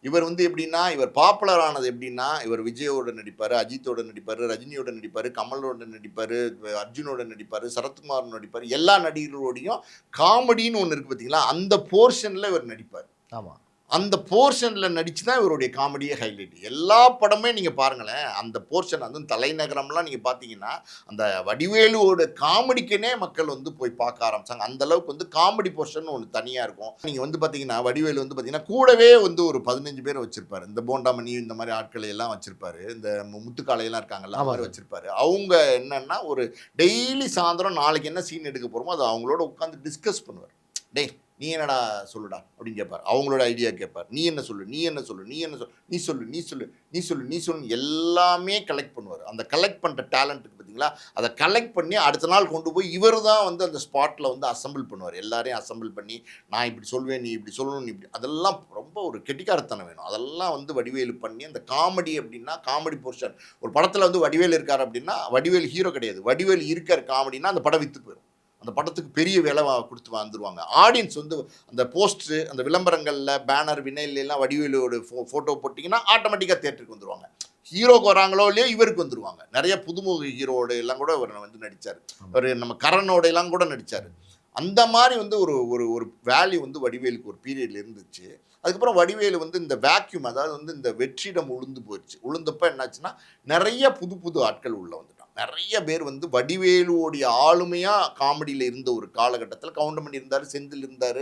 இவர் வந்து எப்படின்னா, இவர் பாப்புலர் ஆனது எப்படின்னா, இவர் விஜயோட நடிப்பார், அஜித்தோட நடிப்பார், ரஜினியோட நடிப்பார், கமலோட நடிப்பார், அர்ஜுனோட நடிப்பார், சரத்குமாரோட நடிப்பார், எல்லா நடிகர்களோடையும் காமெடின்னு ஒன்று இருக்குது பார்த்தீங்களா, அந்த போர்ஷனில் இவர் நடிப்பார். ஆமாம். அந்த போர்ஷனில் நடிச்சு தான் இவருடைய காமெடியே ஹைலைட். எல்லா படமே நீங்கள் பாருங்களேன், அந்த போர்ஷன் அதுவும் தலைநகரம்லாம் நீங்கள் பார்த்தீங்கன்னா, அந்த வடிவேலுவோட காமெடிக்குன்னே மக்கள் வந்து போய் பார்க்க ஆரம்பிச்சாங்க. அந்த அளவுக்கு வந்து காமெடி போர்ஷன் ஒன்று தனியாக இருக்கும். நீங்கள் வந்து பார்த்தீங்கன்னா, வடிவேலு வந்து பார்த்தீங்கன்னா, கூடவே வந்து ஒரு 15 பேர் வச்சிருப்பாரு. இந்த போண்டாமணி இந்த மாதிரி ஆட்களை எல்லாம் வச்சிருப்பாரு. இந்த முத்துக்காளையெல்லாம் இருக்காங்கல்ல, அந்த மாதிரி வச்சிருப்பாரு. அவங்க என்னன்னா, ஒரு டெய்லி சாயந்தரம் நாளைக்கு என்ன சீன் எடுக்க போகிறோமோ அதை அவங்களோட உட்காந்து டிஸ்கஸ் பண்ணுவார். டேய் நீ என்னடா சொல்லுடா அப்படின்னு கேட்பார். அவங்களோட ஐடியா கேட்பார். நீ என்ன சொல்லு, நீ என்ன சொல்லு, நீ என்ன சொல்லு, நீ சொல்லு, நீ சொல்லு, நீ சொல்லு, நீ சொல்லு, எல்லாமே கலெக்ட் பண்ணுவார். அந்த கலெக்ட் பண்ணுற டேலண்ட்டுக்கு பார்த்தீங்களா, அதை கலெக்ட் பண்ணி அடுத்த நாள் கொண்டு போய் இவர் தான் வந்து அந்த ஸ்பாட்டில் வந்து அசம்பிள் பண்ணுவார். எல்லாரையும் அசம்பிள் பண்ணி நான் இப்படி சொல்வேன், நீ இப்படி சொல்லணும், நீ இப்படி, அதெல்லாம் ரொம்ப ஒரு கெட்டிக்காரத்தனம் வேணும். அதெல்லாம் வந்து வடிவேலு பண்ணி அந்த காமெடி அப்படின்னா காமெடி போர்ஷன். ஒரு படத்தில் வந்து வடிவேலு இருக்கார் அப்படின்னா வடிவேலு ஹீரோ கிடையாது. வடிவேலு இருக்கார் காமெடினா அந்த படம் விற்று போயிடும். அந்த படத்துக்கு பெரிய விலை கொடுத்து வந்துருவாங்க. ஆடியன்ஸ் வந்து அந்த போஸ்டரு, அந்த விளம்பரங்களில் பேனர் வினைலாம் வடிவேலோட ஃபோட்டோ போட்டிங்கன்னா ஆட்டோமேட்டிக்காக தேட்டருக்கு வந்துடுவாங்க. ஹீரோக்கு வராங்களோ இல்லையோ இவருக்கு வந்துடுவாங்க. நிறைய புதுமுக ஹீரோட எல்லாம் கூட அவர் வந்து நடித்தார். அவர் நம்ம கரணோட எல்லாம் கூட நடித்தார். அந்த மாதிரி வந்து ஒரு ஒரு ஒரு வேல்யூ வந்து வடிவேலுக்கு ஒரு பீரியடில் இருந்துச்சு. அதுக்கப்புறம் வடிவேலு வந்து இந்த வேக்யூம், அதாவது வந்து இந்த வெற்றிடம் உளுந்து போயிடுச்சு. உளுந்தப்போ என்னாச்சுன்னா நிறைய புது புது ஆட்கள் உள்ள வந்துட்டாங்க. நிறைய பேர் வந்து வடிவேலுவோடைய ஆளுமையாக காமெடியில் இருந்த ஒரு காலகட்டத்தில் கவுண்டமணி இருந்தார், செந்தில் இருந்தார்,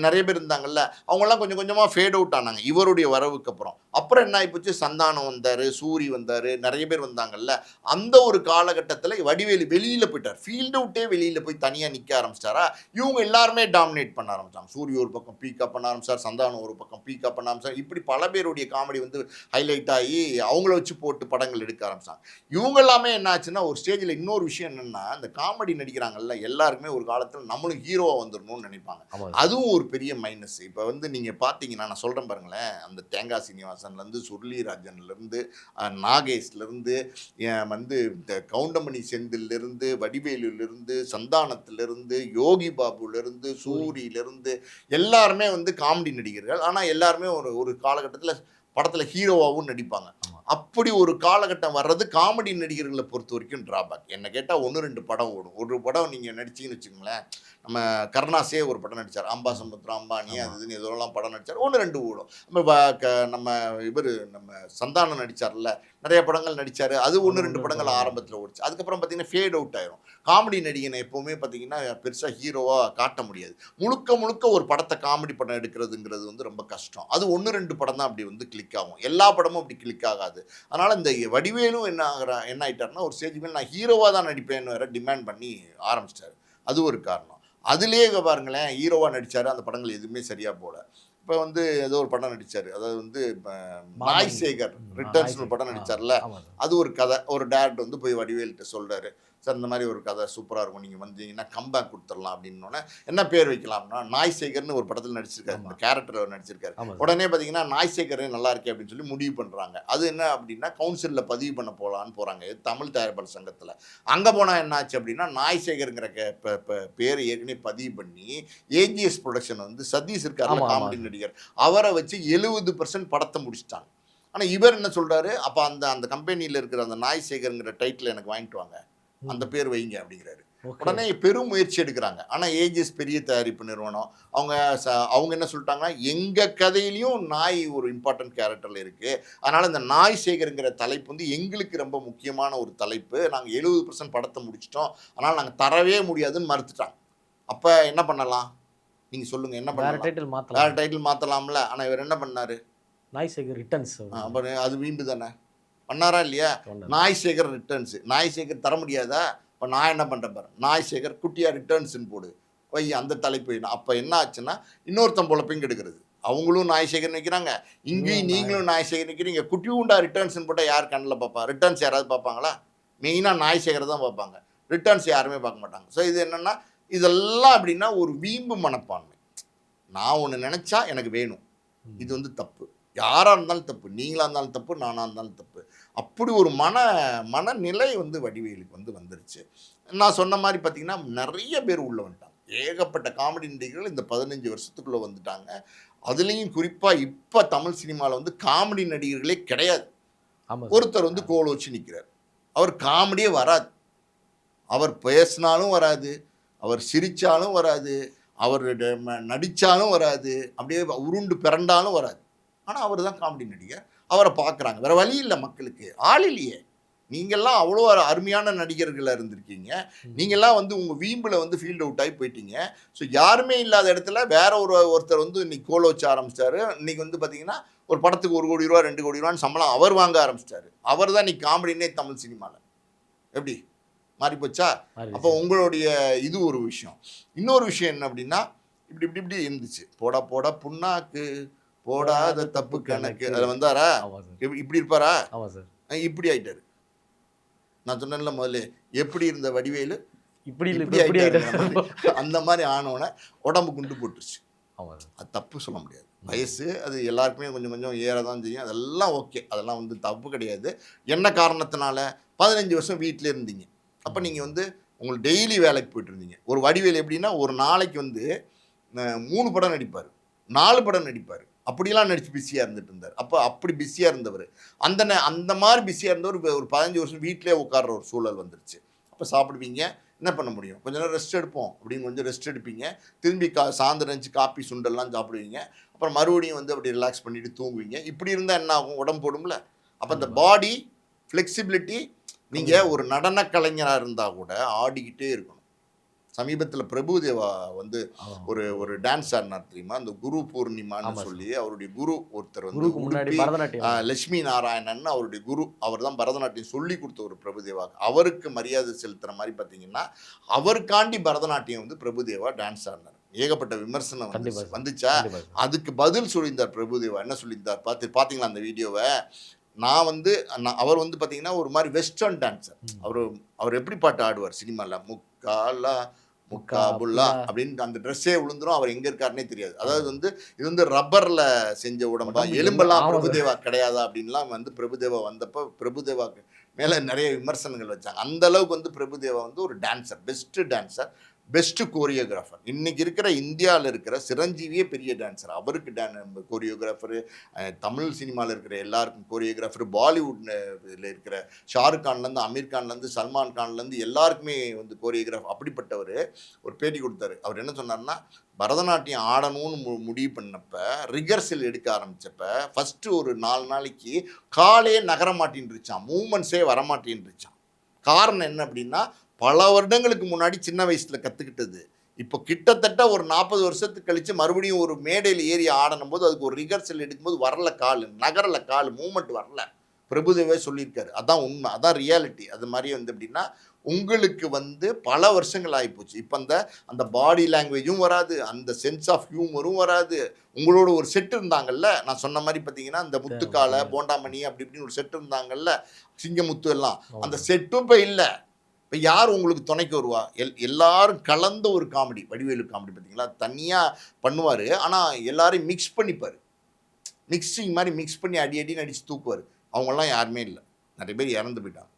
நிறைய பேர் இருந்தாங்கல்ல. அவங்கெல்லாம் கொஞ்சம் கொஞ்சமாக ஃபேட் அவுட் ஆனாங்க இவருடைய வரவுக்கு அப்புறம். அப்புறம் என்ன ஆகிப்போச்சு, சந்தானம் வந்தார், சூரி வந்தார், நிறைய பேர் வந்தாங்கல்ல. அந்த ஒரு காலகட்டத்தில் வடிவேலு வெளியில் போயிட்டார். ஃபீல்டு அவுட்டே வெளியில் போய் தனியாக நிற்க ஆரம்பிச்சிட்டாரா. இவங்க எல்லாருமே டாமினேட் பண்ண ஆரம்பிச்சாங்க. சூரிய ஒரு பக்கம் பீக்கப் பண்ண ஆரம்பிச்சார், சந்தானம் ஒரு பக்கம் பீக்கப் பண்ண ஆரம்பிச்சார். இப்படி பல பேருடைய காமெடி வந்து ஹைலைட் ஆகி அவங்கள வச்சு போட்டு படங்கள் எடுக்க ஆரம்பிச்சாங்க. இவங்க எல்லாமே என்ன ஆச்சுன்னா, ஒரு ஸ்டேஜில் இன்னொரு விஷயம் என்னென்னா, இந்த காமெடி நடிக்கிறாங்கல்ல எல்லாருக்குமே ஒரு காலத்தில் நம்மளும் ஹீரோவாக வந்துடணும்னு நினைப்பாங்க. அதுவும் ஒரு பெரிய மைனஸ். இப்போ வந்து நீங்கள் பார்த்தீங்கன்னா, நான் சொல்கிறேன் பாருங்களேன், அந்த தேங்காய் சீனிவாசன்லேருந்து, சுருளிராஜன்லேருந்து, நாகேஷ்லேருந்து, வந்து இந்த கவுண்டமணி செந்திலிருந்து, வடிவேலுலேருந்து, சந்தானத்திலிருந்து, யோகி பாபுலேருந்து, சூரியிலேருந்து எல்லாருமே வந்து காமெடி நடிகர்கள். ஆனால் எல்லாருமே ஒரு ஒரு காலகட்டத்தில் படத்தில் ஹீரோவாகவும் நடிப்பாங்க. அப்படி ஒரு காலகட்டம் வர்றது காமெடி நடிகர்களை பொறுத்த வரைக்கும் டிராபேக். என்ன கேட்டால் 1-2 படம் ஓடும். ஒரு படம் நீங்கள் நடிச்சிங்கன்னு வச்சுக்கோங்களேன், நம்ம கருணாஸே ஒரு படம் நடித்தார். அம்பாசமுத்திரம், அம்பானி, அது இதுன்னு இதெல்லாம் படம் நடித்தார். 1-2 ஓடும். நம்ம நம்ம சந்தானம் நடித்தார்ல, நிறைய படங்கள் நடித்தார். அது 1-2 படங்கள் ஆரம்பத்தில் ஓடிச்சு. அதுக்கப்புறம் பார்த்தீங்கன்னா ஃபேட் அவுட் ஆயிரும். காமெடி நடிகனை எப்போவுமே பார்த்தீங்கன்னா பெருசாக ஹீரோவாக காட்ட முடியாது. முழுக்க முழுக்க ஒரு படத்தை காமெடி படம் எடுக்கிறதுங்கிறது வந்து ரொம்ப கஷ்டம். அது 1-2 படம் தான் அப்படி வந்து கிளிக் ஆகும். எல்லா படமும் அப்படி கிளிக் ஆகாது. அதனால் இந்த வடிவேலும் என்ன ஆகிட்டாருன்னா, ஒரு ஸ்டேஜ் மேலே நான் ஹீரோவாக தான் நடிப்பேன்னு வேறு டிமாண்ட் பண்ணி ஆரம்பிச்சிட்டாரு. அது ஒரு காரணம். அதுலேயே பாருங்களேன், ஹீரோவாக நடித்தார், அந்த படங்கள் எதுவுமே சரியாக போகல. இப்போ வந்து ஏதோ ஒரு படம் நடித்தார், அதாவது வந்து நாய்சேகர் ரிட்டர்ன்ஸ்னு ஒரு படம் நடித்தார்ல, அது ஒரு கதை. ஒரு டேரக்டர் வந்து போய் வடிவேல்கிட்ட சொல்கிறாரு, சார் இந்த மாதிரி ஒரு கதை சூப்பராக இருக்கும், நீங்கள் வந்தீங்கன்னா கம்பேக் கொடுத்துடலாம் அப்படின்னோடனே, என்ன பேர் வைக்கலாம்னா நாய்சேகர்னு ஒரு படத்தில் நடிச்சிருக்காரு, இந்த கேரக்டர் அவர் நடிச்சிருக்காரு. உடனே பார்த்தீங்கன்னா நாய்சேகர் நல்லா இருக்கே அப்படின்னு சொல்லி முடிவு பண்ணுறாங்க. அது என்ன அப்படின்னா கவுன்சிலில் பதிவு பண்ண போகலான்னு போகிறாங்க, தமிழ் தயாரிப்பாளர் சங்கத்தில். அங்கே போனால் என்ன ஆச்சு அப்படின்னா, நாய்சேகருங்கிற பேர் ஏற்கனவே பதிவு பண்ணி ஏஜிஎஸ் ப்ரொடக்ஷன் வந்து சதீஷ் இருக்கார்ல காமெடி நடிகர், அவரை வச்சு 70% படத்தை முடிச்சிட்டாங்க. ஆனால் இவர் என்ன சொல்கிறாரு, அப்போ அந்த கம்பெனியில் இருக்கிற அந்த நாய்சேகருங்கிற டைட்டில் எனக்கு வாங்கிட்டு வாங்க, அந்த பேர் வைங்க அப்படிங்கிறாரு. உடனே பெரும் முயற்சி எடுக்கிறாங்க. ஆனால் ஏஜிஎஸ் பெரிய தயாரிப்பு நிறுவனம், அவங்க என்ன சொல்லிட்டாங்கன்னா, எங்கள் கதையிலையும் நாய் ஒரு இம்பார்ட்டன்ட் கேரக்டரில் இருக்குது, அதனால் இந்த நாய்சேகருங்கிற தலைப்பு வந்து எங்களுக்கு ரொம்ப முக்கியமான ஒரு தலைப்பு, நாங்கள் 70% படத்தை முடிச்சிட்டோம், அதனால் நாங்கள் தரவே முடியாதுன்னு மறுத்துட்டாங்க. அப்போ என்ன பண்ணலாம் நீங்கள் சொல்லுங்கள், என்ன பண்ணலாம்? வேறு டைட்டில் மாற்றலாம்ல. ஆனால் இவர் என்ன பண்ணார், நாய்சேகர் ரிட்டர்ன்ஸ். அப்புறம் அது வீண்டு தானே பண்ணாரா இல்லையா? நாய்சேகர் ரிட்டர்ன்ஸு. நாய்சேகர் தர முடியாதா? இப்போ நான் என்ன பண்ணுறேன் பாரு, நாய்சேகர் குட்டியா ரிட்டர்ன்ஸ்ன்னு போடு வை, அந்த தலைப்பு. அப்போ என்ன ஆச்சுன்னா இன்னொருத்தன் பொழப்பையும் கெடுக்கிறது. அவங்களும் நாய்சேகர் நிற்கிறாங்க, இங்கேயும் நீங்களும் நாய்சேகர் நிற்கிறீங்க. குட்டி உண்டா ரிட்டர்ன்ஸ்ன்னு போட்டால் யார் கண்ணில் பார்ப்பா? ரிட்டர்ன்ஸ் யாராவது பார்ப்பாங்களா? மெயினாக நாய்சேகர் தான் பார்ப்பாங்க, ரிட்டர்ன்ஸ் யாருமே பார்க்க மாட்டாங்க. ஸோ இது என்னென்னா, இதெல்லாம் அப்படின்னா ஒரு வீம்பு மனப்பான்மை. நான் ஒன்று நினச்சா எனக்கு வேணும், இது வந்து தப்பு. யாராக இருந்தாலும் தப்பு, நீங்களாக இருந்தாலும் தப்பு, நானாக இருந்தாலும் தப்பு. அப்படி ஒரு மனநிலை வந்து வடிவேலுக்கு வந்து வந்துருச்சு. நான் சொன்ன மாதிரி பார்த்திங்கன்னா நிறைய பேர் உள்ளே வந்துட்டாங்க. ஏகப்பட்ட காமெடி நடிகர்கள் இந்த 15 வருஷத்துக்குள்ளே வந்துட்டாங்க. அதுலேயும் குறிப்பாக இப்போ தமிழ் சினிமாவில் வந்து காமெடி நடிகர்களே கிடையாது. ஒருத்தர் வந்து கோல் வச்சு நிற்கிறார். அவர் காமெடியே வராது, அவர் பேசினாலும் வராது, அவர் சிரித்தாலும் வராது, அவர் நடித்தாலும் வராது, அப்படியே உருண்டு பிறண்டாலும் வராது. ஆனால் அவர் தான் காமெடி நடிகர். அவரை பார்க்குறாங்க. வேறு வழி இல்லை மக்களுக்கு. ஆள் இல்லையே. நீங்கள்லாம் அவ்வளோ அருமையான நடிகர்களாக இருந்திருக்கீங்க. நீங்கள்லாம் வந்து உங்கள் வீம்பில் வந்து ஃபீல்ட் அவுட் ஆகி போயிட்டீங்க. ஸோ யாருமே இல்லாத இடத்துல வேற ஒருத்தர் வந்து இன்னைக்கு கோல வச்ச ஆரம்பிச்சிட்டாரு. இன்னைக்கு வந்து பார்த்தீங்கன்னா ஒரு படத்துக்கு 1 கோடி ரூபா 2 கோடி ரூபான்னு சம்பளம் அவர் வாங்க ஆரம்பிச்சிட்டாரு. அவர் தான் இன்னைக்கு காமெடினே தமிழ் சினிமாவில். எப்படி மாறி போச்சா? அப்போ உங்களுடைய இது ஒரு விஷயம். இன்னொரு விஷயம் என்ன அப்படின்னா, இப்படி இப்படி இப்படி இருந்துச்சு. போடா போடா புண்ணாக்கு போடாத தப்பு கணக்கு. அதில் வந்தாரா? இப்படி இருப்பாரா? இப்படி ஆயிட்டாரு. நான் சொன்னேன்ல முதல்ல, எப்படி இருந்த வடிவேலு இப்படி ஆயிட்டாரு. அந்த மாதிரி ஆனவனை உடம்பு குண்டு போட்டுருச்சு. அது தப்பு சொல்ல முடியாது. வயசு அது எல்லாருக்குமே கொஞ்சம் கொஞ்சம் ஏற தான் செய்யும். அதெல்லாம் ஓகே, அதெல்லாம் வந்து தப்பு கிடையாது. என்ன காரணத்தினால 15 வருஷம் வீட்டிலே இருந்தீங்க. அப்போ நீங்கள் வந்து உங்களுக்கு டெய்லி வேலைக்கு போயிட்டு இருந்தீங்க. ஒரு வடிவேல் எப்படின்னா ஒரு நாளைக்கு வந்து 3 படம் நடிப்பார், 4 படம் நடிப்பார். அப்படிலாம் நடிச்சு பிஸியாக இருந்துட்டு இருந்தார். அப்போ அப்படி பிஸியாக இருந்தவர். அந்த மாதிரி பிஸியாக இருந்தவர் ஒரு 15 வருஷம் வீட்டிலே உட்கார்ற ஒரு சூழல் வந்துருச்சு. அப்போ சாப்பிடுவீங்க, என்ன பண்ண முடியும்? கொஞ்ச நேரம் ரெஸ்ட் எடுப்போம் அப்படின்னு கொஞ்சம் ரெஸ்ட் எடுப்பீங்க. திரும்பி சாயந்தரம் இருந்துச்சு காப்பி சுண்டெல்லாம் சாப்பிடுவீங்க. அப்புறம் மறுபடியும் வந்து அப்படி ரிலாக்ஸ் பண்ணிட்டு தூங்குவீங்க. இப்படி இருந்தால் என்ன ஆகும்? உடம்பு போடும்ல. அப்போ அந்த பாடி ஃப்ளெக்சிபிலிட்டி. நீங்கள் ஒரு நடன கலைஞராக இருந்தால் கூட ஆடிக்கிட்டே இருக்கணும். சமீபத்தில் பிரபுதேவா வந்து ஒரு டான்ஸ் ஆடினார் தெரியுமா? அந்த குரு பூர்ணிமான்னு சொல்லி அவருடைய குரு ஒருத்தர் வந்து லட்சுமி நாராயணன் அவருடைய குரு. அவர் தான் பரதநாட்டியம் சொல்லி கொடுத்த ஒரு பிரபுதேவா. அவருக்கு மரியாதை செலுத்துகிற மாதிரி பார்த்தீங்கன்னா அவருக்காண்டி பரதநாட்டியம் வந்து பிரபுதேவா டான்ஸ் ஆடினார். ஏகப்பட்ட விமர்சனம் வந்துச்சா? அதுக்கு பதில் சொல்லியிருந்தார் பிரபுதேவா. என்ன சொல்லியிருந்தார் பார்த்தீங்களா அந்த வீடியோவை? நான் வந்து அவர் வந்து பார்த்தீங்கன்னா ஒரு மாதிரி வெஸ்டர்ன் டான்ஸர். அவர் எப்படி பாட்டு ஆடுவார் சினிமாவில்? முக்காலா முக்காபுல்லா அப்படின்னு அந்த ட்ரெஸ்ஸே விழுந்துரும். அவர் எங்கே இருக்காருன்னே தெரியாது. அதாவது வந்து இது வந்து ரப்பரில் செஞ்ச உடம்பா, எலும்பெல்லாம் பிரபுதேவா கிடையாதா அப்படின்லாம் வந்து பிரபுதேவா வந்தப்போ பிரபுதேவாக்கு மேலே நிறைய விமர்சனங்கள் வச்சாங்க. அந்த அளவுக்கு வந்து பிரபுதேவா வந்து ஒரு dancer, best dancer, best choreographer. இன்றைக்கி இருக்கிற இந்தியாவில் இருக்கிற சிரஞ்சீவியே பெரிய டான்ஸர். அவருக்கு கோரியோகிராஃபரு, தமிழ் சினிமாவில் இருக்கிற எல்லாருக்கும் கோரியோகிராஃபர், பாலிவுட்டில் இருக்கிற ஷாருக் கான்லேருந்து அமீர் கான்லேருந்து சல்மான் கான்லேருந்து எல்லாருக்குமே வந்து கோரியோகிராஃப். அப்படிப்பட்டவர் ஒரு பேட்டி கொடுத்தாரு. அவர் என்ன சொன்னார்னா, பரதநாட்டியம் ஆடணும்னு முடிவு பண்ணப்ப ரிகர்சல் எடுக்க ஆரம்பித்தப்ப ஃபஸ்ட்டு ஒரு 4 நாளைக்கு காலே நகரமாட்டின்ருச்சான், மூமெண்ட்ஸே வரமாட்டேன்ருச்சான். காரணம் என்ன அப்படின்னா, பல வருடங்களுக்கு முன்னாடி சின்ன வயசில் கற்றுக்கிட்டது. இப்போ கிட்டத்தட்ட ஒரு 40 வருஷத்துக்கு கழித்து மறுபடியும் ஒரு மேடையில் ஏறி ஆடணும் போது அதுக்கு ஒரு ரிகர்சல் எடுக்கும்போது வரல, கால் நகரல, கால் மூமெண்ட் வரல. பிரபுதேவே சொல்லியிருக்காரு. அதான் உண்மை, அதான் ரியாலிட்டி. அது மாதிரி வந்து எப்படின்னா உங்களுக்கு வந்து பல வருஷங்கள் ஆகிப்போச்சு. இப்போ அந்த பாடி லாங்குவேஜும் வராது, அந்த சென்ஸ் ஆஃப் ஹியூமரும் வராது. உங்களோட ஒரு செட் இருந்தாங்கல்ல, நான் சொன்ன மாதிரி பார்த்தீங்கன்னா இந்த முத்துக்காலை போண்டாமணி அப்படி இப்படின்னு ஒரு செட் இருந்தாங்கல்ல, சிங்கமுத்து எல்லாம், அந்த செட்டும் இப்போ இல்லை. இப்போ யார் உங்களுக்கு துணைக்கு வருவா? எல்லாரும் கலந்த ஒரு காமெடி. வடிவேலு காமெடி பார்த்தீங்களா? தனியாக பண்ணுவார், ஆனால் எல்லாரையும் மிக்ஸ் பண்ணிப்பார். மிக்சிங் மாதிரி மிக்ஸ் பண்ணி அடி அடின்னு அடித்து தூக்குவார். அவங்களாம் யாருமே இல்லை, நிறைய பேர் இறந்து போயிட்டாங்க.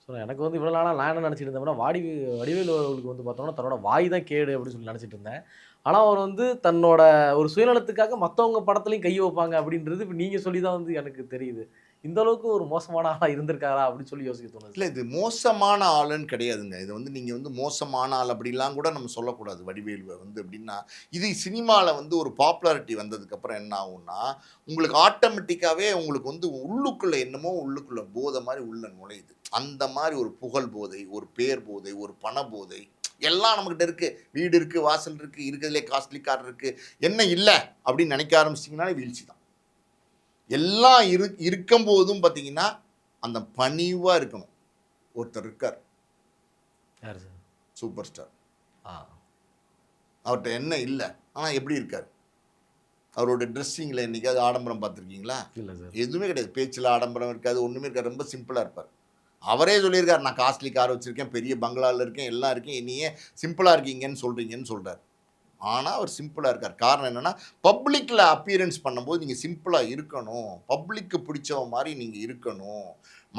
ஸோ எனக்கு வந்து இவ்வளோ நாளாக நான் என்ன நினச்சிட்டு இருந்தேன்னா, வடிவேலு அவர்களுக்கு வந்து பார்த்தோம்னா தன்னோட வாய் தான் கேடு அப்படின்னு சொல்லி நினச்சிட்டு இருந்தேன். ஆனால் அவர் வந்து தன்னோட ஒரு சுயநலத்துக்காக மற்றவங்க படத்துலையும் கை வைப்பாங்க அப்படின்றது இப்போ நீங்கள் சொல்லி தான் வந்து எனக்கு தெரியுது. இந்த அளவுக்கு ஒரு மோசமான ஆளாக இருந்திருக்காரா அப்படின்னு சொல்லி யோசிக்க தோணுது. இல்லை, இது மோசமான ஆளுன்னு கிடையாதுங்க. இது வந்து நீங்கள் வந்து மோசமான ஆள் அப்படிலாம் கூட நம்ம சொல்லக்கூடாது வடிவேலுவை வந்து. எப்படின்னா இது சினிமாவில் வந்து ஒரு பாப்புலாரிட்டி வந்ததுக்கப்புறம் என்ன ஆகும்னா, உங்களுக்கு ஆட்டோமேட்டிக்காகவே உங்களுக்கு வந்து உள்ளுக்குள்ளே என்னமோ உள்ளுக்குள்ளே போதை மாதிரி உள்ள நுழையுது. அந்த மாதிரி ஒரு புகழ் போதை, ஒரு பேர் போதை, ஒரு பண போதை எல்லாம் நம்மக்கிட்ட இருக்குது. வீடு இருக்குது, வாசல் இருக்குது, இருக்கிறதுலே காஸ்ட்லி கார் இருக்குது, என்ன இல்லை அப்படின்னு நினைக்க ஆரம்பிச்சிட்டிங்கனாலே வீழ்ச்சி தான். எல்லாம் இருக்கும்போதும் பார்த்தீங்கன்னா அந்த பணிவாக இருக்கணும். ஒருத்தர் இருக்கார், சூப்பர் ஸ்டார். அவர்கிட்ட என்ன இல்லை, ஆனால் எப்படி இருக்கார்? அவரோட ட்ரெஸ்ஸிங்கில் என்றைக்காவது ஆடம்பரம் பார்த்துருக்கீங்களா? இல்லை சார், எதுவுமே கிடையாது. பேச்சில் ஆடம்பரம் இருக்காது, ஒன்றுமே இருக்காது, ரொம்ப சிம்பிளாக இருப்பார். அவரே சொல்லியிருக்கார், நான் காஸ்ட்லி கார் வச்சுருக்கேன், பெரிய பங்களாவில் இருக்கேன், எல்லாம் இருக்கேன், என்னையே சிம்பிளாக இருக்கீங்கன்னு சொல்கிறீங்கன்னு சொல்கிறார். ஆனால் அவர் சிம்பிளாக இருக்கார். காரணம் என்னென்னா, பப்ளிக்கில் அப்பியரன்ஸ் பண்ணும்போது நீங்கள் சிம்பிளாக இருக்கணும், பப்ளிக்கு பிடிச்சவ மாதிரி நீங்கள் இருக்கணும்,